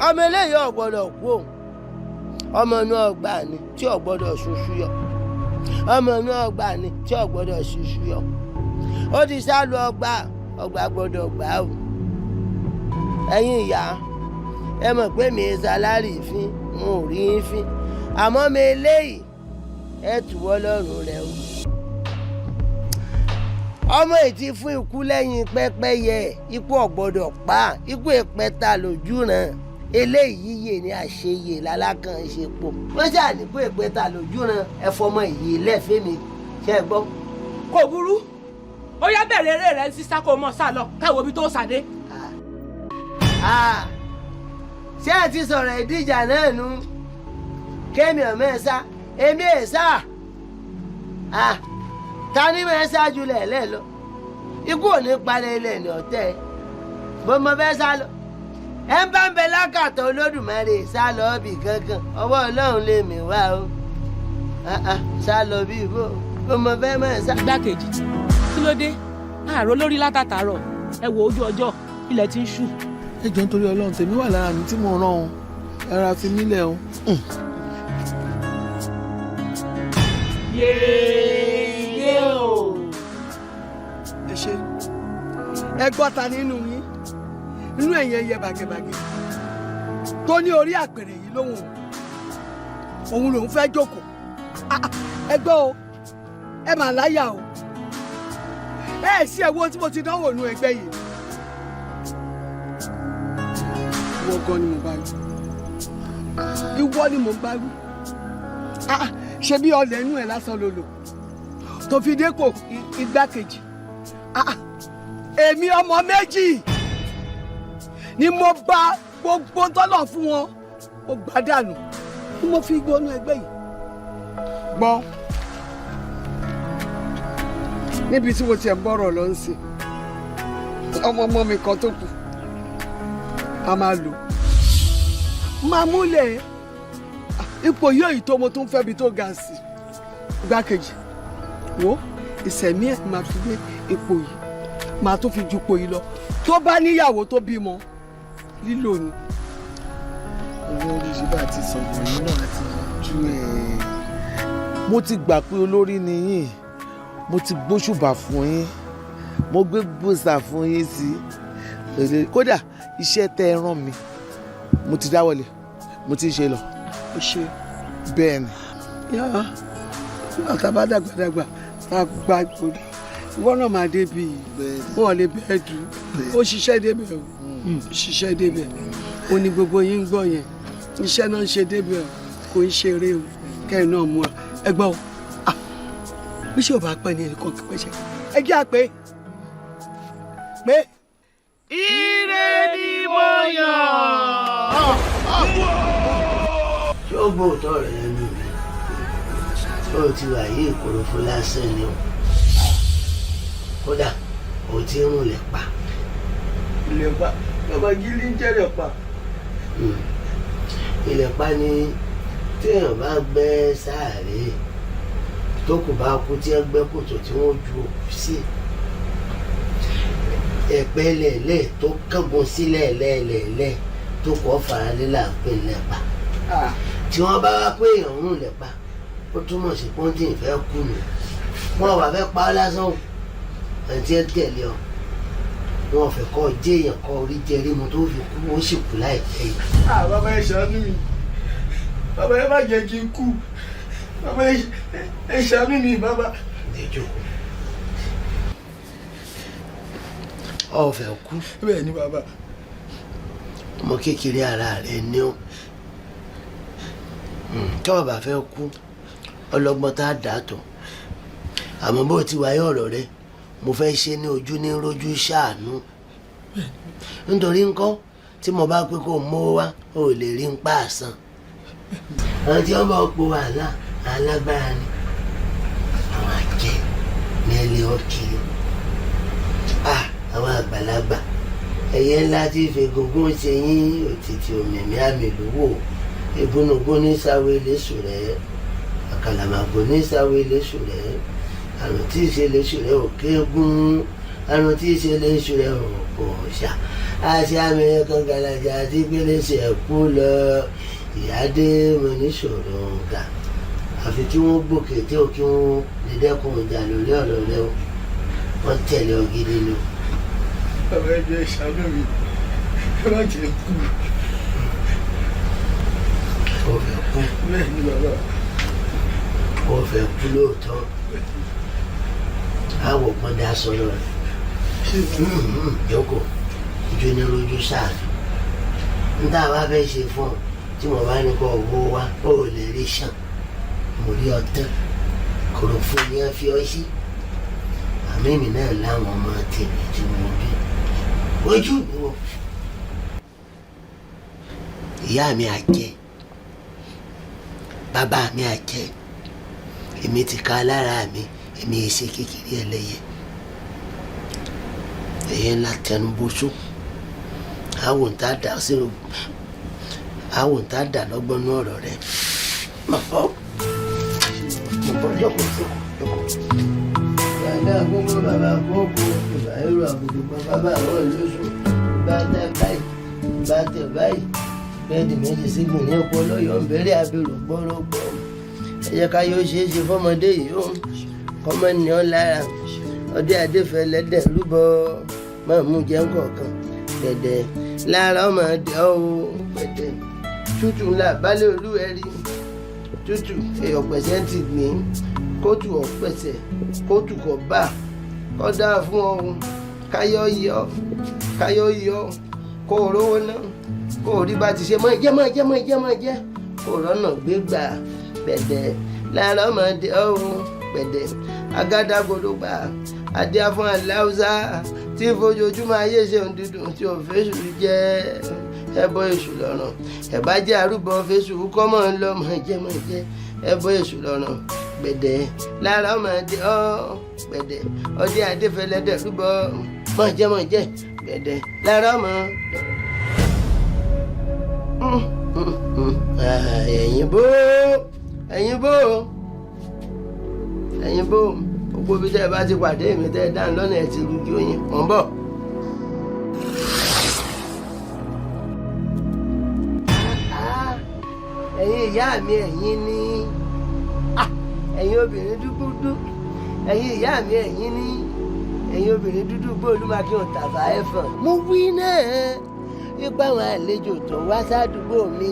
ọmọ eléyìí ò gbọ́dọ̀ kú òun ọmọ inú ọgbà ni tí ò gbọ́dọ̀ ṣoṣù yọ ọmọ inú ọgbà ni tí ò gbọ́dọ̀ ṣoṣù yọ ó ti sá lu ọgbà gbọ́dọ̀ gbà ó. ẹ̀yin ìyá ẹ mọ̀ pé mi ṣàlárì fín mo ò rí yín fín àmọ́ mi eléyìí ẹ tùwọ́ lọ́rùn rẹ o. ọmọ ìtì fún ikú lẹ́yìn pẹ́pẹ́yẹ ikú ọ̀gbọ́dọ̀ pa ikú ìpẹ́ta lójú ràn eléyìí yè ní àṣeyè lálákàn ìṣepọ̀ wọ́n ṣáà ní kó ìpẹ́ta lójú ràn ẹ fọmọ ìyè lẹ́fẹ̀ẹ́ mi ṣe gbọ́. kò burú ó yá bẹ̀rẹ̀ eré rẹ̀ sísá kó mọ̀ sá lọ káwọ́ ibi tó sàdé. ṣé ẹ ti sọ̀rọ̀ ìdíjà náà nu kémi ọ̀mọ́ ẹ̀ sá èmi ẹ̀ sá ta ni mo ẹ̀ sá ju lẹ̀lẹ́ lọ ikú ò ní parẹ́ ilẹ̀ ní ọ̀tẹ̀ bó mo fẹ́ sá lọ ẹ ń bá ń bẹ lákàtà olódùmarè sá lọ bì kankan ọwọ́ ọlọ́run lè mí wá o sá lọ bí bó mo fẹ́ mọ̀ ẹ̀ sá. igbákejì kí ló dé àárò lórí látàtàrọ ẹ wo ojú ọjọ́ ilẹ̀ ti ń ṣú. ẹ jọ̀ọ́ nítorí ọlọ́run tèmi wà lára mi tí mo rán o ara fi mílẹ̀ o. yéé o. ẹ ṣe ẹ gbọ́ ta nínú yín inú ẹ̀yìn ẹyẹ bàgẹ́bàgẹ́ tó ní orí àpèrè yìí lóhùn òun lòún fẹ́ jókòó ẹ gbọ́ o ẹ mà láyà o ẹ sí ẹ̀wọ́ tí mo ti dánwò nú ẹgbẹ́ yìí ìwọ gan ni mo bá wí ìwọ ni mo bá wí ṣe bí ọlẹ̀ inú ẹ̀ lásán ló lò tó fi dépò igbákejì èmi ọmọ méjì ni mo bá gbogbo tọ́lọ̀ fún wọn ó gbá dànù ni mo fi gbónú ẹgbẹ́ yìí gbọ́ níbi tí mo tiẹ̀ ń bọ̀rọ̀ lọ ń sìn ọmọ mi kan tó kù a máa lò máa múlẹ̀ ipò yóò yìí tó mo tún fẹ́ bi tó ga sí igbákejì wo ìsẹ̀mí ẹ̀ máa fi gbé ipò yìí máa tó fi ju ipò yìí lọ tó bá níyàwó tó bímọ lílò ni. olórí ṣíbà ti sọ̀rọ̀ yìí náà àti ju ẹ̀. mo ti gbà pé olórí ni yín mo ti gbóṣùbà fún yín mo gbé gbòòsà fún yín sí kódà iṣẹ́ tẹ́ ẹ rán mi mo ti dáwọ́lé mo ti ń ṣe lọ. ó ṣe bẹ́ẹ̀ ni. yàrá àtàbá dàgbàdàgbà tá a gba ìpòdì ìwọ náà máa débi wọn lè bẹ́ẹ̀ dùn ó ṣiṣẹ́ débẹ̀ o ṣiṣẹ́ débẹ̀ o ní gbogbo yín ń gbọ́ yẹn iṣẹ́ náà ń ṣe débẹ̀ o kò ń ṣeré o kẹ́rin náà mú ọ ẹ gbọ́ o bí ṣe ò bá pẹ́ ní ẹnìkan kí pẹ́ ṣe ẹ jẹ́ àpé pé. ire ni mo yàn. ṣé ó gbọ́ òótọ́ rẹ̀ lẹ́nu mi ṣé o ti wà yí ìkorofo lásán ni o kódà o ti ń rún lẹ́pa. ìlẹ̀pa bàbá gílí ń jẹ́ lẹ̀pa. ìlẹ̀pa ni téèyàn bá gbẹ́ sáàrè tó kù bá kú tí wọ́n gbẹ́ kòtò tí wọ́n ju òkú sí ẹ̀pẹ́ lẹ̀lẹ̀ tó kángun sílẹ̀ lẹ́ẹ̀lẹ́ẹ̀lẹ́ tó kọ́ faralé là ń pè lẹ́pa tí wọ́n bá wá pé èèyàn ń lẹ́pa ó túmọ̀ sí pọ́ńtì ìfẹ́ kú nù wọ́n wà fẹ́ pa á lásán àti ẹ̀ tẹ̀lé ọ wọn fẹ́ kọ́ jẹ́ èèyàn kọ́ orí jẹrí mu tó fi kú ó sì kú láìpẹ́ yìí. bàbá ẹ ṣàánú mi bàbá ẹ má jẹ́ kí n kú bàbá ẹ ṣàánú mi bàbá. ọ fẹ́ kú. bẹ́ẹ̀ ni bàbá. ọmọ kékeré ara rẹ ní ọ tí o bá fẹ́ kú ọlọ́gbọ́n tá a dà tọ̀ àmọ́ bó ti wáyé ọ̀rọ̀ rẹ mo fẹ́ ṣe ní ojú ní rojú ṣàánú nítorí ńkọ́ tí mo bá pé kó mówó wá o lè rí ń pa àsán àwọn tí wọ́n bá po wàhálà alágbára ni àwọn àjẹ́ ní ẹlẹ́ ọ̀kiri àwọn àgbàlagbà ẹ̀yẹ ńlá tí ìfẹ́gungun ṣe yín òtítì òmìnir àmì lówó ìbúnugún ní sáwé léṣù rẹ̀ àkàlàmàgbò ní sáwé léṣù rẹ̀ àrùn tí ìṣe léṣù rẹ̀ ò kéégún àrùn tí ìṣe léṣù rẹ̀ ò kò ṣà àṣà àmì kan gàlàjà àti gbéléṣe ẹ̀kú lọ ìyáde mo níṣòro ga àfi kí wọ́n gbòkè tí ò kí wọ́n lè dẹ́kun ìjà lórí ọ̀rọ̀ rẹ̀ o wọ́n tẹ̀lé ọ̀gídí ni. bàbá ẹ jẹ́ ìṣàánú mi ẹ má jẹ́ kú. ó fẹ́ kú. bẹ́ẹ̀ ni bàbá. ó fẹ́ kú lóòótọ́ àwọ̀ pọ́n dá sọ́rọ̀ rẹ̀ jókòó ojú ní rojú sáàfin ń tá a wá fẹ́ ṣe fún ọ tí mo bá ní kó owó wá ó lè rí sàn mo rí ọtán kòrò fún mi á fi ọ sí àmì mi náà láwọn ọmọ tèmi tí mo bí ojú mi wò ìyá mi àjẹ́ bàbá mi àjẹ́ èmi ti ka lára mi èmi èsè kékeré ẹlẹ́yẹ ẹ̀yẹ ńlá tẹnubóṣó àwọn tá a dà sínú àwọn tá a dà lọ́gbọ́n ní ọ̀rọ̀ rẹ̀ mọ̀fọ́ jókòó. Bàbá gbogbo bàbá gbogbo ìgbà èrò àbùkù bàbá àwọn ìlóṣù bá tẹ báyìí bá tẹ báyìí bẹ́ẹ̀dì méjì sígun ní epo lọ́yọ̀ọ́ ń bẹ̀rẹ̀ abirù gbọ́rọ́gbọ́ ẹ jẹ́ ká yóò ṣeé ṣe fọ́mọdé yìí ó kọ́mọ ní ọ́ lára ọdẹ adéfẹ́ lẹ́dẹ̀ rúbọ máa mú jẹ́ kọ̀ọ̀kan gbẹ̀dẹ̀ lára ọmọdé ọ́ gbẹ̀dẹ̀ tútù ńlá balẹ̀ olúwẹ̀rí tútù èèyàn pẹ̀sẹ̀ ti gbìn kóòtù ọ̀pẹ̀sẹ̀ kóòtù kọ̀ bá kọ́ dáa fún ọ káyọ̀ yọ kó o rówó náà kó o rí bá ti ṣe mọ́ ìjẹ́ kó o rọ́nà gbégbà gbẹ̀dẹ̀ lára ọmọdé ọ̀hún gbẹ̀dẹ̀ agádágodo gbà adé fún aláùsá tí fojoojúmọ́ ayé ṣe ń dúdùn tí ò fẹ́sù jẹ́ ẹbọ èṣù lọ́rùn ẹ̀bá jẹ́ àrúbọ fẹ́sù kọ́mọ lọ́mọ jẹ́ ẹbọ èṣù lọ́rùn gbẹ̀dẹ̀ lára ọmọdé gbẹ̀dẹ̀ ọdẹ adéfẹ́lẹ́dẹ̀ rúbọ mọ̀ jẹ́ gbẹ̀dẹ̀ lára ọmọ. ẹ̀yin bó gbogbo bí tẹ́ ẹ bá ti pàdé mi tẹ́ ẹ dáhùn lọ́nà ẹ̀ ti rújú oyin mọ̀ ń bọ̀. ẹ̀yin ìyá mi ẹ̀yin ní ẹ̀yin obìnrin dúdú ẹ̀yin ìyá mi ẹ̀yin ní ẹ̀yin obìnrin dúdú bóòlù máa kí wọn tàbá ẹ̀fọn. mo wí náà ipa àwọn àlejò tó wá sádùúgbò mi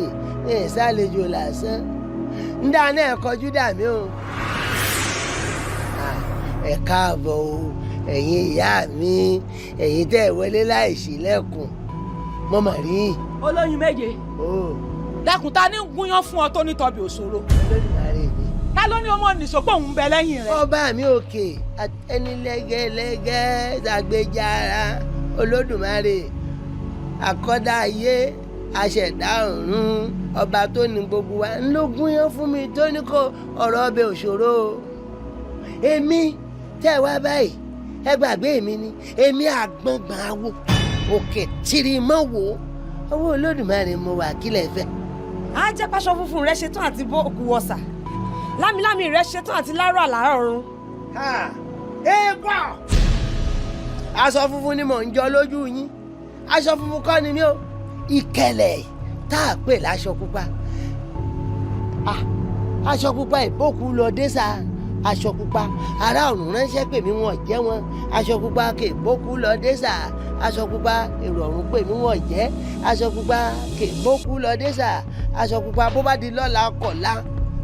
ẹ̀ sálejò lásán ń dáná ẹ̀ kọjú dà mí o. ẹ káàbọ̀ o ẹ̀yin ìyá mi ẹ̀yin tẹ́ ẹ wọlé láì ṣílẹ̀kùn mo mà rí. olóyin méje dákun ta ní gúnyán fún ọ tó ní tọbi òṣòro. ta ló ní ọmọ nìṣòpọ̀ òun bẹ lẹ́yìn rẹ̀. ọba mi òkè ẹni lẹ́gẹ́lẹ́gẹ́ ṣàgbéjára olódùmarè àkọ́dá ayé aṣẹ̀dá ọ̀run ọba tó ní gbogbo wa ń ló gúnyán fún mi tó ní kó ọ̀rọ̀ ọbẹ̀ òṣòro. èmi tẹ́ ẹ wá báyìí ẹ gbàgbé mi ni èmi àgbọ̀ngbọ̀n awo òkè tìrì mọ́ wò owó olódùmarè mo wà kílẹ̀ fẹ́. á jẹ́ pàṣọ funfun rẹ ṣetán àti bó òkú wọ̀sà lámìlámì rẹ ṣetán àti lárọ̀ àlárọ̀ ọ̀run. ẹ̀gbọ́n aṣọ funfun ni mò ń jọ lójú yín aṣọ funfun kọ́ ni mí o ìkẹlẹ̀ tá a pè láṣọ pupa aṣọ pupa ìbókù lọ dé sáà aṣọ pupa ará ọ̀run ránṣẹ́ pè mí wọ́n jẹ́ wọn aṣọ pupa kèbókù lọ dé sà aṣọ pupa èrò ọ̀run pè mí wọ́n jẹ́ aṣọ pupa kèbókù lọ dé sà aṣọ pupa bó bá di lọ́la kọ̀la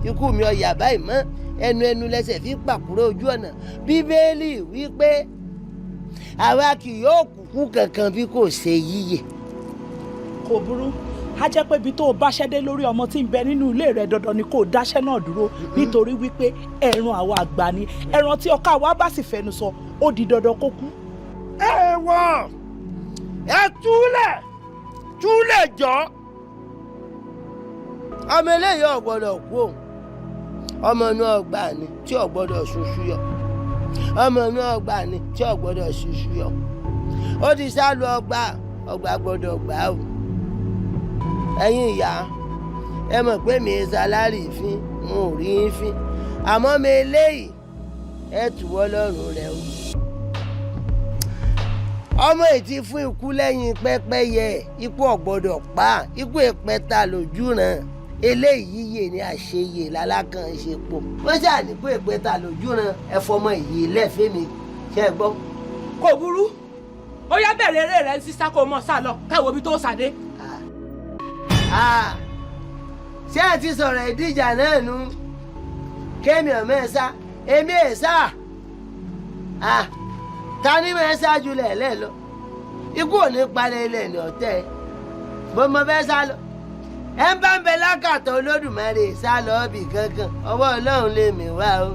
ikú mi ọ̀yà báyìí mọ́ ẹnu lẹ́sẹ̀ fi pàkúrò ojú ọ̀nà bíbélì wípé àwa kì yóò kúkú kankan bí kò ṣe yíyè. kò burú a jẹ́ pé ibi tó o bá ṣẹ́dé lórí ọmọ tí ń bẹ nínú ilé rẹ̀ dandan ni kò dáṣẹ́ náà dúró nítorí wípé ẹran àwa àgbà ni ẹran tí ọkà wa bá sì fẹnu sọ ó di dandan kó kú. ẹ túlẹ̀ jọ ọmọ eléyìí ò gbọ́dọ̀ kú o ọmọ inú ọgbà ni tí ò gbọ́dọ̀ ṣoṣù yọ ọmọ inú ọgbà ni tí ò gbọ́dọ̀ ṣoṣù yọ ó ti sá lu ọgbà gbọ́dọ̀ gbà o. ẹ̀yin ìyá ẹ mọ̀ pé mi ṣàlárì fín n ò rí fín àmọ́ mi eléyìí ẹ tùwọ́ lọ́rùn rẹ o. ọmọ ètí fún ikú lẹ́yìn pẹ́pẹ́yẹ ikú ọ̀gbọ́dọ̀ pa ikú ìpẹ́ta lójú ràn eléyìí yè ní àṣeyè lálákàn ṣe pọ̀ wọ́n ṣàní pé ìpẹ́ta lójú ràn ẹ fọmọ ìyè lẹ́fẹ̀ẹ́ mi ṣe é gbọ́. kò burú ó yá bẹ̀rẹ̀ eré rẹ̀ ń sísá kó mọ̀ sá lọ káwọ́ ibi tó sàdé. ṣé ẹ ti sọ̀rọ̀ ìdíjà náà nu kémi ọ̀mọ́ ẹ̀ sá èmi ẹ̀ sá ta ni mo ẹ̀ sá ju lẹ̀lẹ́ lọ ikú ò ní parẹ́ ilẹ̀ ní ọ̀tẹ̀ bó mo fẹ́ sá lọ ẹ ń bá ń bẹ lákàtọ̀ olódùmarè sá lọ bì kankan ọwọ́ ọlọ́run lè mí wá o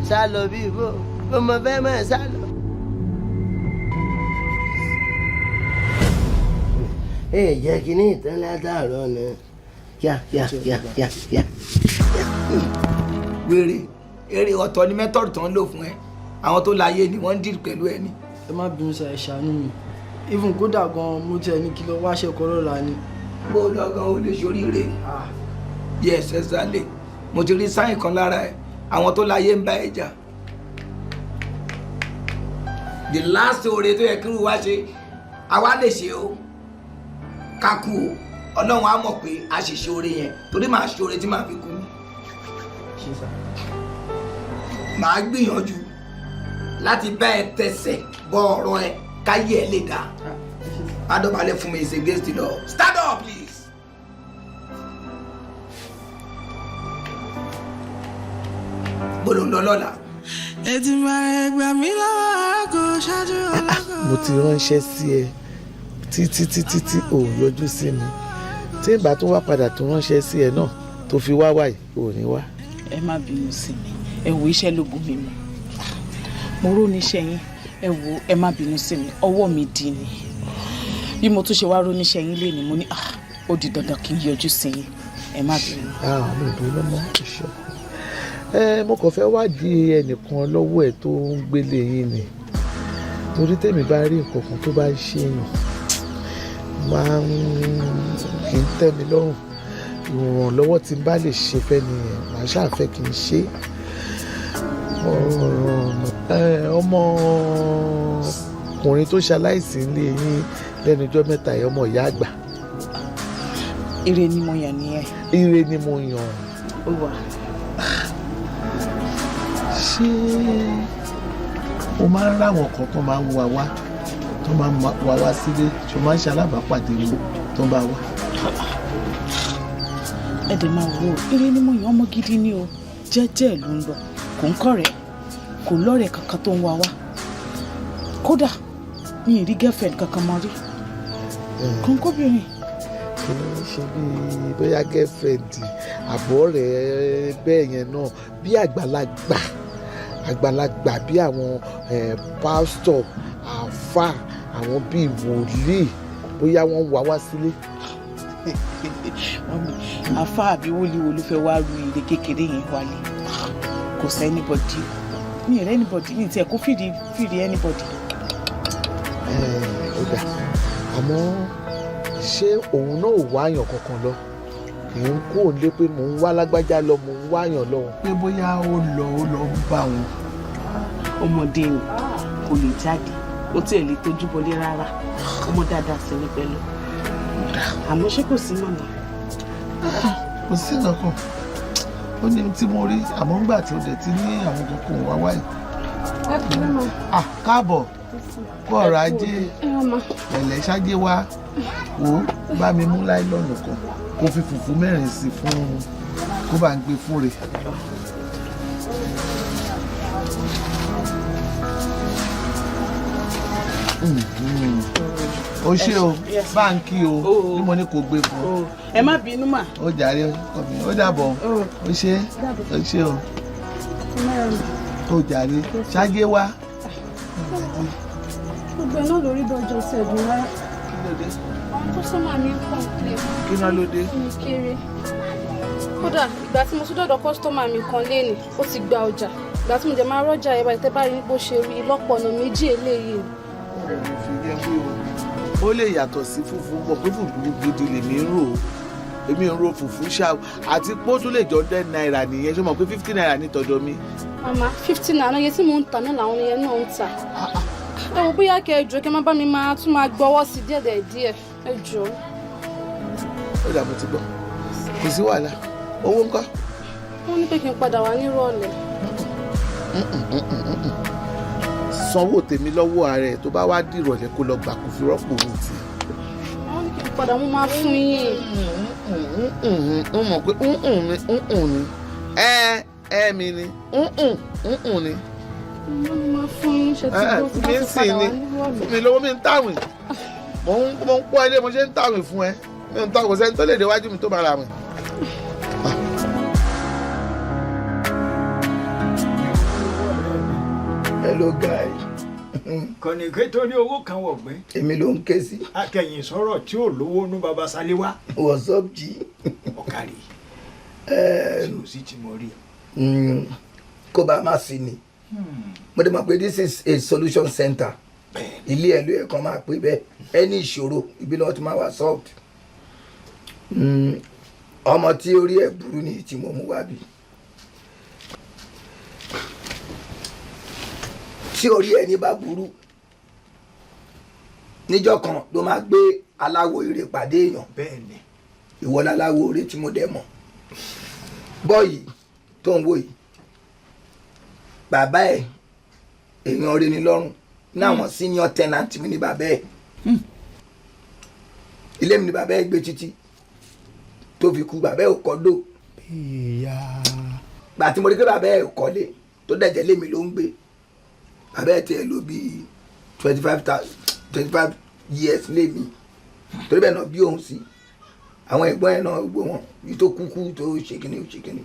sá lọ bí bó mo fẹ́ mọ̀ ẹ̀ sá lọ. jẹ́ kí ní ìtàn látàárọ̀ náà kíá. wèrè eré ọ̀tọ̀ ni mẹ́tọ̀dù tó ń lò fún ẹ àwọn tó láyé ni wọ́n ń dìrì pẹ̀lú ẹni. ẹ má bínú sa ẹ ṣàánú mi even kódà gan mo tiẹ̀ ní kí lọ wáṣẹ kọ́ lọ́la ni. bó lọ gan o lè ṣoríire yes exactly mo ti rí sáyìn kan lára ẹ àwọn tó láyé ń bá ẹ jà. the last oore tó yẹ kí n wá ṣe àwa lè ṣe o kákú o Ọlọ́run á mọ̀ pé a ṣe ṣe oore yẹn torí màá ṣe oore tí màá fi kú ni. Màá gbìyànjú láti bá ẹ tẹsẹ̀ bọ ọ̀rọ̀ ẹ káyé ẹ lè dá. Má dọ̀bálẹ̀ fún mi is against the law. Stand up please. Gbọ́dọ̀ lọ lọ́la. Mo ti ránṣẹ́ sí ẹ títí ò yọjú sí mi tí ìgbà tó wá padà tó ránṣẹ́ sí ẹ náà tó fi wá wáyé ò ní wá. Ẹ má bínú sí mi, ẹ wo iṣẹ́ ló bù mí mọ́, mo rò níṣẹ́ yín, ẹ wo ẹ má bínú sí mi, ọwọ́ mi dí ni bí mo tún ṣe wá rò níṣẹ́ yín lé ni mo ní ó di dandan kí n yọjú sí yín, ẹ má bínú. Àwọn ìbínú mọ́ ìṣọ́ mo kàn fẹ́ wádìí ẹnìkan lọ́wọ́ ẹ̀ tó ń gbélé yín ni torí tèmi bá rí nǹkan kan tó bá ń ṣe èèyàn máa ń kì í tẹ́ mi lọ́rùn ìrànlọ́wọ́ tí n bá lè ṣe fẹ́ nìyẹn màá ṣàfẹ́ kí n ṣe ọmọkùnrin tó ṣaláìsí nílé yín lẹ́nu ọjọ́ mẹ́ta yẹn ọmọ ìyá àgbà. Ire ni mo yàn nìyẹn. Ire ni mo yàn. Ó wà. Ṣé o máa ń ráwọn kan tó máa ń wá wá tó máa ń wá wá sílé tó máa ń ṣe alábàápàdé wọn tó bá wá. Ẹ dẹ̀ máa wo ire ni mo yàn, ọmọ gidi ni o, jẹ́jẹ́ ló ń lọ, kò ń kọ̀rẹ́, kò lọ́rẹ̀ kankan tó ń wá wá, kódà mi ì rí girlfriend kankan mọ́ rí, kò ń kóbìnrin. Kì í ṣe bí bóyá girlfriend àbọ̀ rẹ̀ bẹ́ẹ̀ yẹn náà bí àgbàlagbà bí àwọn pásítọ̀ àfà àwọn bíi wòlíì bóyá wọ́n wá wá sílé. Àfà àbí wòlíì wo ló fẹ́ wá ru ire kékeré yẹn wálé? Kò sí anybody, mi ò rẹ́ anybody, mi ì tiẹ̀ kó fìdí anybody. Ó dà àmọ́ ṣé òun náà ò wáyàn kankan lọ? Kì í kó òun lé pé mò ń wá lágbájá lọ mò ń wáyàn lọ. Pé bóyá ó lọ bá wọn. Ọmọdé ni kò lè jáde, ó tiẹ̀ lè tójú bọlé rárá, ọmọ dáadáa sí ní pẹ̀lú. Àmọ́ ṣé kò sí mọ̀nà? Kò sí nǹkan, ó ní tí mo rí àmọ́ ńgbà tí ó dẹ̀ ti ní àwọn kankan wá wáyé. Káàbọ̀ kó ọ̀rọ̀ ajé ẹ̀lẹ́ ṣáájé wá wò ó bá mi mú láìlọ́ọ̀nù kan kó fi fùfú 4 sí fún kó bá ń gbé fún rẹ̀. O ṣé o báńkì o bí mo ní kó gbé fún. Ẹ má bínú mà. Ó jàre ó dàbọ̀ o ṣé o ó jàre ṣáájé wá. Gbogbo ẹ̀ náà lórí bọ́jọ́ ṣẹ́gun rárá. Àwọn kọ́sọ́mà mi ń kọ̀ǹplé. Kí náà ló dé? Mi kéré. Kódà ìgbà tí mo tún dọ̀dọ̀ kọ́sọ́mà mi kan léni ó ti gba ọjà. Ìgbà tí mo jẹ máa rọ́jà ẹ̀ bá ìtẹ́ bá rí bó ṣe rí lọ́pọ̀ ọ̀nà méjì eléyìí. Ó lè yàtọ̀ sí fùfú bọ̀ pé fùfú gidi lèmi ń rò ó èmi ń ro fùfú ṣá àti pé ó tún lè jọ 10 naira nìyẹn ṣé mo pé 50 naira ní tọ̀dọ̀ mi. Màmá 15 naira iye tí mò ń tà náà làwọn yẹn náà ń tà. Ẹ wo bóyá kẹ ẹ jọ kẹ má bá mi máa tún máa gbọ́wọ́ sí díẹ̀ ẹ jọ. Ó dà bó ti gbọ́ kò sí wàhálà owó ńkọ́. Wọ́n ní pé kí n padà wá nírọ̀lẹ́. Sanwó tèmi lọ́wọ́ ààrẹ tó bá wá dìrọ̀lẹ́ kó lọ gbà kó fi rọ́pò owó tì. Wọ́n ní kí n padà mo máa fún yín. Ó mọ̀ pé ni mi ni ni. Mo máa fún yín ṣe tí mo fi padà wá nírọ̀lẹ́. Fún mi lówó mi ń tàwìn mo ń pọ́ ilé mo ṣe ń tàwìn fún ẹ mi ń tàwìn sẹ́ni tó lè déwájú mi tó máa ra mi. Hello guy. Kọ̀nì ké tó ní owó kan wọ̀gbẹ́. Èmi ló ń ké sí. Akẹ̀yìn sọ̀rọ̀ tí ò lówó nú baba Sálíwá. What's up G? Ọ̀kàrí. Ṣé sì ti mọ̀ rí? Kó bá má sí ni. Mo dé mọ̀ pé this is a solution center. Ilé ẹ̀ ló yẹ kán máa pè bẹ́ẹ̀. Ẹni ìṣòro ibi lọ́wọ́ ti máa wà solved. Ọmọ tí orí ẹ̀ burú ni tí mo mú wá bí. Tí orí ẹni bá burú níjọ́ kan ló máa gbé aláwo ire pàdé èèyàn. Bẹ́ẹ̀ni. ìwọ láláwo orí tí mo dẹ̀ mọ̀ bọ́ọ̀yì tó ń wò yìí bàbá ẹ̀ èèyàn orí ni lọ́rùn náwọn senior tenant mi ní bàbá ẹ̀ ilé mi ní bàbá ẹ̀ gbé títí tó fi kú bàbá ẹ̀ ò kọ́ dò gbà tí mo rí pé bàbá ẹ̀ ò kọ́lé tó dẹ̀jẹ̀ lémi ló ń gbé bàbá ẹ̀ tiẹ̀ lò bíi 25 years lémi torí bẹ́ẹ̀ náà bí òun sí àwọn ẹ̀gbọ́n ẹ̀ náà gbogbo wọn yìí tó kúkú tó ṣe kíní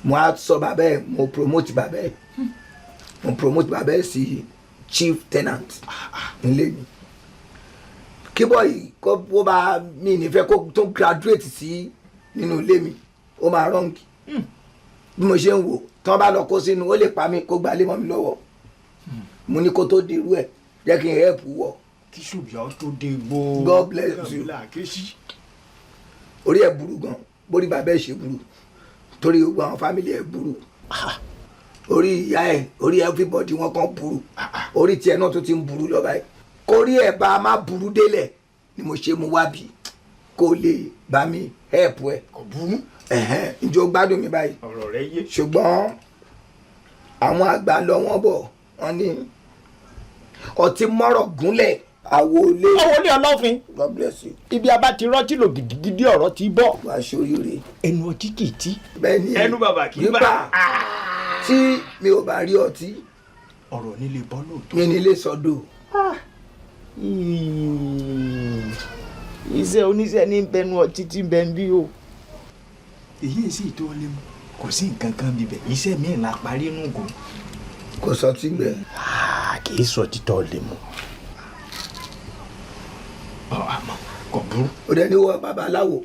mo á sọ bàbá ẹ̀ mo promote bàbá ẹ̀ sí chief tenant nílé mi kí bọ́ọ̀yì kó bá mi nífẹ̀ẹ́ kó tó graduate sí nínú ilé mi ó máa rọ́ǹkì bí mo ṣe ń wò tán bá lọ kó sínú ó lè pa mí kó gbalé mọ́ mi lọ́wọ́ mo ní kó tó dirú ẹ̀ jẹ́ kí n help wọ̀. kí ṣùgbọ́n tó dé gbó. God bless you. orí ẹ̀ burú gan borí bàbá ẹ̀ ṣe burú torí gbogbo àwọn family ẹ̀ burú orí ìyá ẹ̀ orí everybody wọn kan burú orí tiẹ̀ náà tó ti ń burú lọ báyìí kórí ẹ̀ bá a má burú délẹ̀ ni mo ṣe mu wá bí kó lè bá mi help ẹ̀. kò burú. ǹjọ́ gbádùn mi báyìí. ọ̀rọ̀ rẹ yé. ṣùgbọ́n àwọn àgbà lọ wọ́n bọ̀ wọ́n ní ọtí mọ́rọ̀ gúnlẹ̀ àwọlé. àwọlé ọlọ́fin. God bless you. ibi abá ti rọ́tí lò gidigidi ọ̀rọ̀ ti bọ̀. wàá ṣoríire. ẹnu ọtí kì í tí. bẹ́ẹ̀ni ẹnu bàbá kì í bà. tí mi ò bá rí ọtí. ọ̀rọ̀ nílé bọ́ lóòótọ́. mi nílé sọdọ̀. iṣẹ́ oníṣẹ́ ní bẹnu ọtí tí ń bẹ ń bí o. èyí sì tó lé mu kò sí nǹkan kan bíbẹ̀ iṣẹ́ mi là parí nù kó. kò sọ tí gbẹ. kì í sọ títọ́ lé mu. àmọ́ kò burú. ó dẹni wọ babaláwo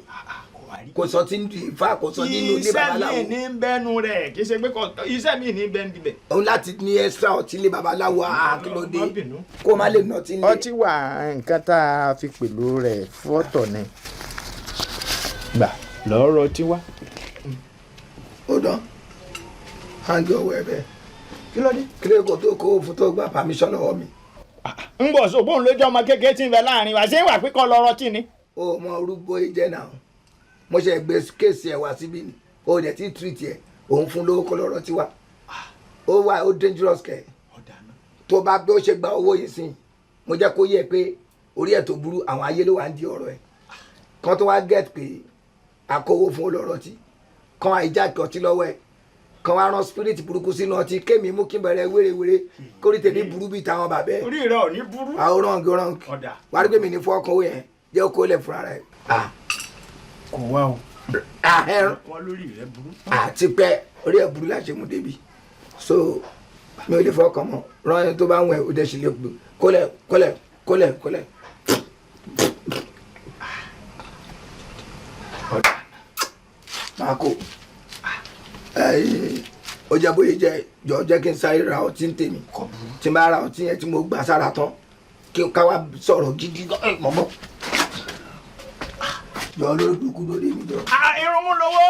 kò sọ tí ń di ifá kò sọ nínú ilé babaláwo. iṣẹ́ mi ní bẹ́nu rẹ̀ kì í ṣe pé iṣẹ́ mi ní bẹ́nu ibẹ̀. òun láti ní extra ọtí ilé babaláwo àkìlódé kó má lè nà ọtí ilé. ọtí wà nǹkan tá a fi pẹ̀lú rẹ̀ fọ́tọ̀ ni. gbà lọ́ọ́rọ̀ ọtí wá. ó dán hangi ọwọ́ ẹ bẹ́ẹ̀. kí ló dé. kí ló kò tó kó fún tó gba permission lọ́wọ́ mi. ń bọ̀ sọ bóun lójú ọmọ kékeré tí ń bẹ láàrin wa ṣé ìwà pípọ̀ lọ́rọ̀ tí ni. o mọ orúgbó ìjẹ náà mo ṣe gbé kéèsì ẹ wá síbí ni o dẹ̀ ti treat ẹ òun fún lówó kọ́ lọ́rọ̀ tí wà ó dangerous kẹ tó bá bí ó ṣe gba owó yìí sìn mo jẹ́ kó yẹ pé orí ẹ̀ tó burú àwọn ayé ló wà ń di ọ̀rọ̀ ẹ̀ kan tó wá get pé akówó fún olóró tí kan àìjà ọtí lọ́wọ́ ẹ̀ kan wá rán spirit burúkú sínú ọtí kémi mú kí n bẹ̀rẹ̀ wérewére kórìí tèmi burú bíi táwọn bàbá ẹ̀. orí rẹ ò ní burú. àwòrán gòrán wà á rí pé mi ní fún ọkàn owó yẹn jẹ́ kó lẹ̀ fúnra rẹ̀. kò wá o. wọ́n lórí rẹ burú. àti pé orí ẹ̀ burú láṣẹ mú débi so mi ò lè fọkàn mọ́ rán ẹni tó bá ń wẹ̀ ó dẹ̀ sì lè pè kólẹ̀. máa kó ó jẹ́ bóyá jẹ́ kí n sáré ra ọtí ń tèmi tí n bá ra ọtí yẹn tí mo gbà sára tán kí n káwá sọ̀rọ̀ gidi mọ́mọ́ jọ lórí dúkú lórí mi jọ. irun mú lọ́wọ́.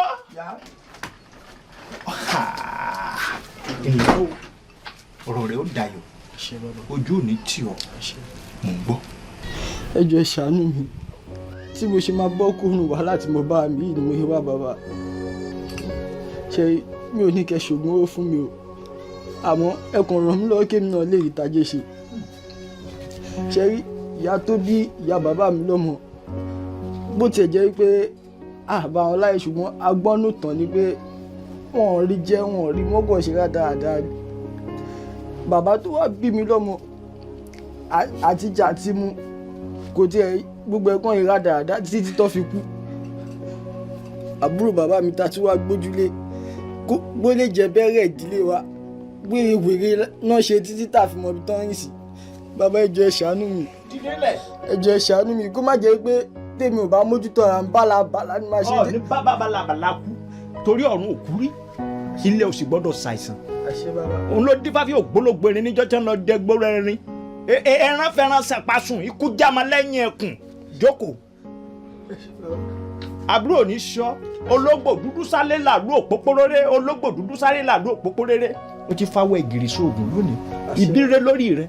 èyí ọ̀rọ̀ rẹ̀ ó dayọ̀ ojú ò ní tì ọ́ mò ń gbọ́. ẹ jọ̀ọ́ ẹ ṣàánú mi tí mo ṣe máa bọ́ kúrò wàhálà tí mo bá mi yìí ni mo ṣe wá bàbá ṣe mi ò ní kẹ́ ṣògùn owó fún mi o àmọ́ ẹ kàn ràn mí lọ́wọ́ kémi náà lè rí tajé ṣe ṣe rí ìyá tó bí ìyá bàbá mi lọ́mọ bó tiẹ̀ jẹ́ pé àbá wọn láì ṣùgbọ́n agbọ́nù tán ni pé wọn ò rí jẹ wọn ò rí mọ́gàn ṣe dáadáa bàbá tó wá bí mi lọ́mọ àtijọ́ àti mu kò tiẹ̀ gbogbo ẹ̀kọ́ yìí rádaràdá títí tó fi kú àbúrò bàbá mi ta tí wàá gbójúlé bó lè jẹ bẹ́rẹ̀ ìdílé wa wèrè náà ṣe títí tá a fi mọ ibi tán rìn sí bàbá ẹ jọ̀ọ́ ẹ ṣàánú mi ẹ jọ̀ọ́ ẹ ṣàánú mi kó má jẹ́ pé tèmi ò bá mójútó ara ń bálabàlá ni máa ṣe dé. ní bálabàlá kú torí ọ̀run òkú rí ilé ò sì gbọ́dọ̀ ṣàìsàn òun ló dífá fi ògbólógbò erin níjọ́ tí wọ́n lọ dẹ́gbó rẹ́rin ẹran fẹ́ràn sàpasùn ikú jáma lẹ́yìn ẹkùn jókòó àbúrò ní sọ ológbò dúdú sáré làlú òpópóróré ológbò dúdú sáré làlú òpópóróré o ti fáwọ́ ìgìrì sóògùn lónìí ìbí rẹ lórí rẹ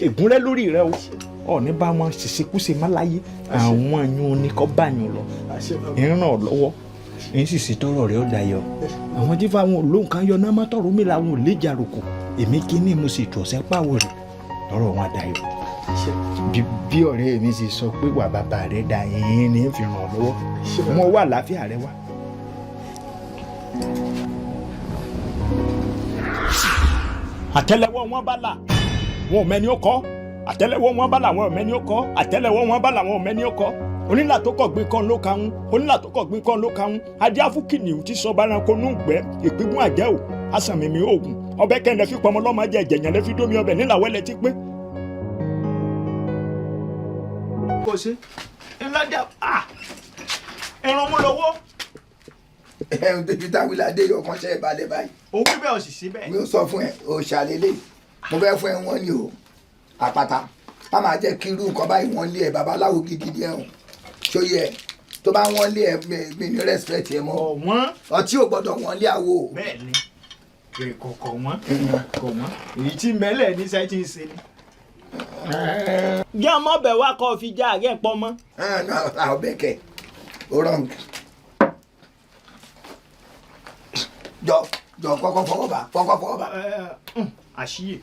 ègún rẹ lórí rẹ o ọ̀ ní bá wọn ṣìṣekúṣe má láyé àwọn yún ní kọ́ bá yún lọ ìrìn náà lọ́wọ́ èyí sì ṣe tọrọ rẹ ó dayọ àwọn tí fáwọn olóǹkan yọ náà má tọrọ mi làwọn ò lè jàròkò èmi kí ni mo sì tọ̀sẹ̀ pàwọ̀ rẹ̀ tọrọ wọn dayọ bí ọ̀rẹ́ mi sì sọ pé wà bàbá rẹ̀ da yín ní fi ràn ọ́ lọ́wọ́ mo wà láfíà rẹ wá. àtẹ́lẹwọ́ wọn bá là wọn ò mẹ́ni ó kọ́ àtẹ́lẹwọ́ wọn bá là wọn ò mẹ́ni ó kọ́ àtẹ́lẹwọ́ wọn bá là wọn ò mẹ́ni ó kọ́ onílà tó kọ̀ gbé kan ló ka ń onílà tó kọ̀ gbé kan ló ka ń adé afúkìnìún ti sọ baranko nù gbẹ ìpígun àjẹ́ o asàmìmì oògùn ọbẹ̀ kẹ́ńdẹ́ fi pọmọ lọ́mọ jẹ ẹ̀jẹ̀yàn lẹ́fi dómi ọbẹ̀ nílàwẹ́lẹ̀ ti pé. kò sí ńlájà ẹran mú lọ́wọ́. ẹ̀rùn débi táwílà dé ọkàn ṣe ìbàlẹ̀ báyìí. òun bíbẹ̀ ò sì sí bẹ́ẹ̀. mi ò sọ fún ẹ o ṣàlélẹ̀ mo fẹ́ fún ẹ wọ́n ní o àpáta má máa jẹ́ kí irú nǹkan báyìí wọ́n lé ẹ babaláwo gidi ni ẹ̀hún ṣóyè ẹ tó bá wọ́n lé ẹ mi ní respect ẹ mọ́ ọtí ò gbọ́dọ̀ wọ́n lé àwo. bẹ́ẹ̀ni kò wọ́n èyí tí mẹ́lẹ̀ ní sẹ́tì ń ṣe ni. jẹ́ ọmọ bẹ̀ wá kọ́ fi já àgẹ́ pọ́ mọ́. ọbẹ̀ kẹ̀ ó rọrùn jọ kọ́kọ́ fọwọ́ bá. àṣìyè.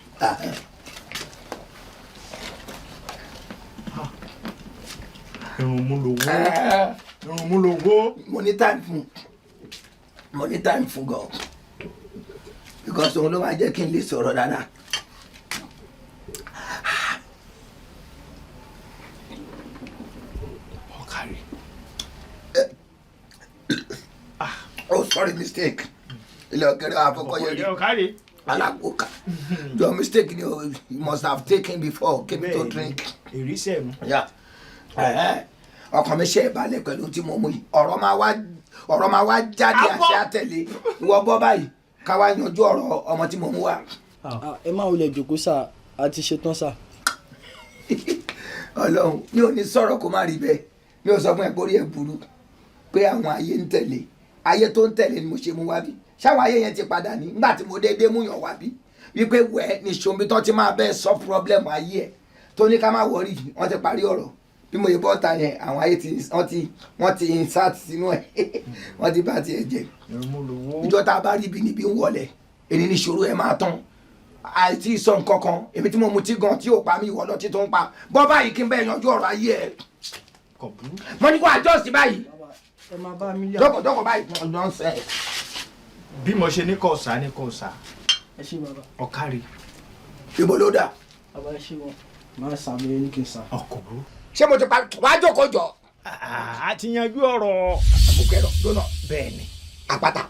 irun mú lówó. mo ní time fún gan because òun ló máa jẹ́ kí n lè sọ̀rọ̀ dáadáa. ọ̀kárí. Oh sorry mistake ilé ọ̀kẹ́rẹ́ àfọkọ́ yẹn rí ọ̀kárí. alákòókà your mistake ni you must have taken before came to drink. ìrísẹ̀ mu. ọkàn mi ṣe ìbàlẹ̀ pẹ̀lú tí mo mú yìí ọ̀rọ̀ máa wá jáde àṣẹ àtẹ̀lé ìwọ bọ́ báyìí ká wá yanjú ọ̀rọ̀ ọmọ tí mo mú wá. ẹ má wulẹ̀ jòkó sá a ti ṣetán sá. ọlọ́run mi ò ní sọ̀rọ̀ kó má rí bẹ́ẹ̀ mi ò sọ fún ẹ pé orí ẹ burú pé àwọn ayé ń tẹ̀lé ayé tó ń tẹ̀lé ni mo ṣe mú wá bí ṣáwọn ayé yẹn ti padà ní nígbà tí mo déédéé mú yàn wá bí wípé wẹ́ẹ́ ní ṣombi tó ti máa bẹ́ẹ̀ sọ pírọ́blẹ́mù ayé ẹ̀ tó ní ká má wọrí wọ́n ti parí ọ̀rọ̀ bí mo yẹ bọ́ta yẹn àwọn ayé wọ́n ti insert sínú ẹ̀ wọ́n ti bá tiẹ̀ jẹ ìjọ tá a bá rí ibi níbi ń wọlé èyí ní ìṣòro ẹ̀ máa tán àìtí sọ nǹkan kan èmi tí mo mu tí gan tí ò pa mí ìwọ lọ tí tó ń pa bọ́ báyìí kí n bẹ́ẹ̀ yanjú ọ̀rọ̀ ayé ẹ̀ mo ní kó àjọsí báyìí dọ́kọ̀ báyìí nonsense. bí mo ṣe ní kò sá ní kò sá ẹ ṣe bàbá. ọ̀kárí. ibo ló dà. bàbá ẹ ṣe wọn máa sàmúlẹ̀ ní kí n sá. ọkọ̀ bro. ṣé mo ti pa wá jókòó jọ. a ti yanjú ọ̀rọ̀. àbùkẹ́ lọ lónà. bẹ́ẹ̀ ni. àpáta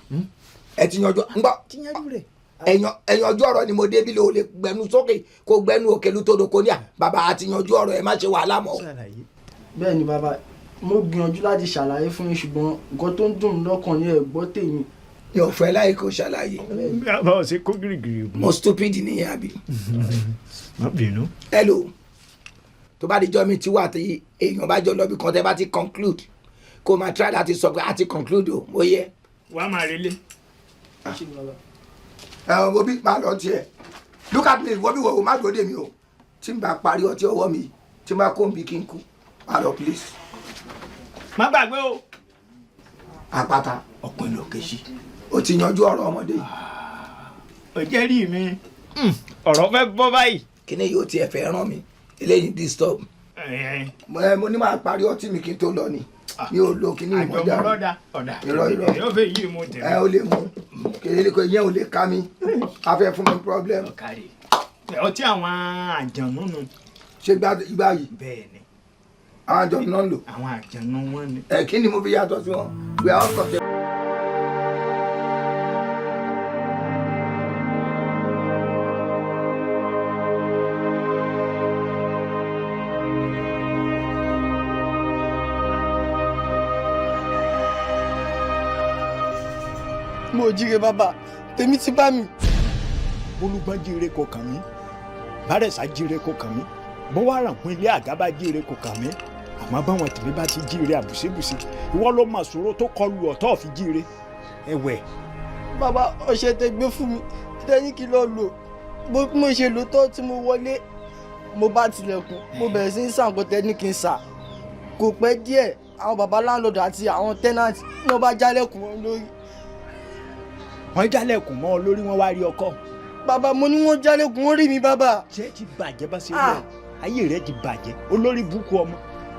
ẹ ti yanjú ń gbọ́. ti yanjú rẹ̀. ẹ̀yàn ọjọ́ ọ̀rọ̀ ni mo débi lè o lè gbẹnu sókè kó gbẹnu òkè lótòdó kó ní à bàbá àti yanjú ọ̀rọ̀ ẹ má ṣe wàhálà mọ́. bẹ́ẹ̀ ni bàbá mo gbìyànjú láti ṣàlàyé fún yín ṣùgbọ́n nǹkan tó ń dùn mí lọ́kàn ni ẹ gbọ́ tèmi. yóò fẹ́ láì kó ṣàlàyé. bàbá ò ṣe kó gírígírí. mo stupid nìyẹn àbí. má bínú. hello tó bá di jọ́ mi tí wà tí èèyàn bá jọ lọ́bì kan tẹ́ bá ti conclude kó máa try láti sọ pé a ti conclude o mo yẹ. wàá máa relé. wo bí máa lọ tiẹ̀ look at me wo bí wo má dúró dè mí o tí n bá parí ọtí ọwọ́ mi tí n bá kó n bí kí n kú má lọ please. má gbàgbé o. àpáta ọ̀pìn lòkè sí. o ti yanjú ọ̀rọ̀ ọmọdé yìí. ò jẹ́ rí mi ọ̀rọ̀ fẹ́ bọ́ báyìí. kí ni yóò tiẹ̀ fẹ́ ràn mí eléyìí disturb. mo ní máa parí ọtí mi kí n tó lọ ni mi ò lo kíní ìmọ̀já irọ́ yóò fẹ́ yí mo tẹ̀lé. ẹ o lè mú kèrè kò yẹn ò lè ká mi a fẹ́ fún mi problem. ọtí àwọn àjànú nù. ṣé ìgbà yìí. bẹ́ẹ̀ ni. àwọn àjànú náà ń lò. àwọn àjànú wọn ni. kí ni mo fi yàtọ̀ sí wọn we are all content. mo jíire bàbá tèmi ti bá mi. bólúgbọ́n jíire kò kàn mí bárẹ̀sà jíire kò kàn mí bọ́wárànkún ilé àgábá jíire kò kàn mí àmọ́ báwọn tèmi bá ti jíire àbùsébùsé ìwọ ló mọ̀ sòro tó kọlu ọ̀tọ́ fi jíire ẹ̀wẹ̀. bàbá ọṣẹ tẹ gbé fún mi tẹ́ni kí lọ lò bó mo ṣe lò tó tí mo wọlé mo bá tilẹ̀kùn mo bẹ̀rẹ̀ sí ń sàn nǹkan tẹ́ni kí n sà kò pẹ́ díẹ̀ àwọn baba láńlọ́dù àti àwọn tẹ́nàtì náà bá jálẹ̀kùn wọn lórí. wọ́n jálẹ̀kùn mọ́ ọ lórí wọn wá rí ọkọ. bàbá mo ní wọ́n jálẹ̀kùn wọn rí mi bàbá. ṣé ti bàjẹ́ bá ṣe rí ọ ayé rẹ ti bàjẹ́ olórí burúkú ọmọ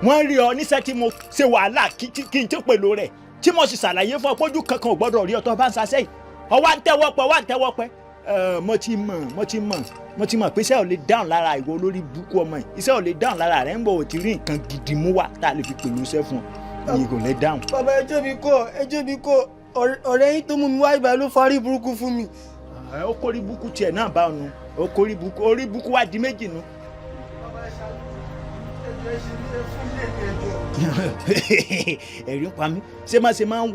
wọ́n rí ọ níṣẹ́ tí mo ṣe wàhálà kí n tó pèlò rẹ̀ tí mo sì ṣàlàyé fún ọ pójú kankan ò gbọ́dọ̀ rí ọ tó bá ń ṣaṣẹ́ yìí ọwọ́ ń tẹ́wọ́ pẹ́ mo ti mọ̀ pé iṣẹ́ ò lè dáhùn lára ìwọ olórí burúkú ọmọ yìí iṣẹ́ ò lè dáhùn lára rẹ̀ ń bọ̀ ò ti rí nǹkan gidi mú wá tá a lè fi pèlò iṣẹ́ fún ọ ìyẹn kò lè dáhùn. bàbá ẹjọ́ mi kọ́ ọ̀rẹ́ yín tó mú mi wá ibà ló farí burúkú fún mi. ó kórí burúkú tiẹ̀ náà bá ọ̀nù ó kórí burúkú orí burúkú wá di méjì nu. ẹ̀rí ń pa mí ṣé má ṣe máa ń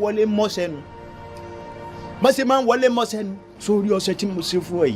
wọlé mọ́sẹ́nu sórí ọṣẹ tí mo ṣe fún ẹ yìí.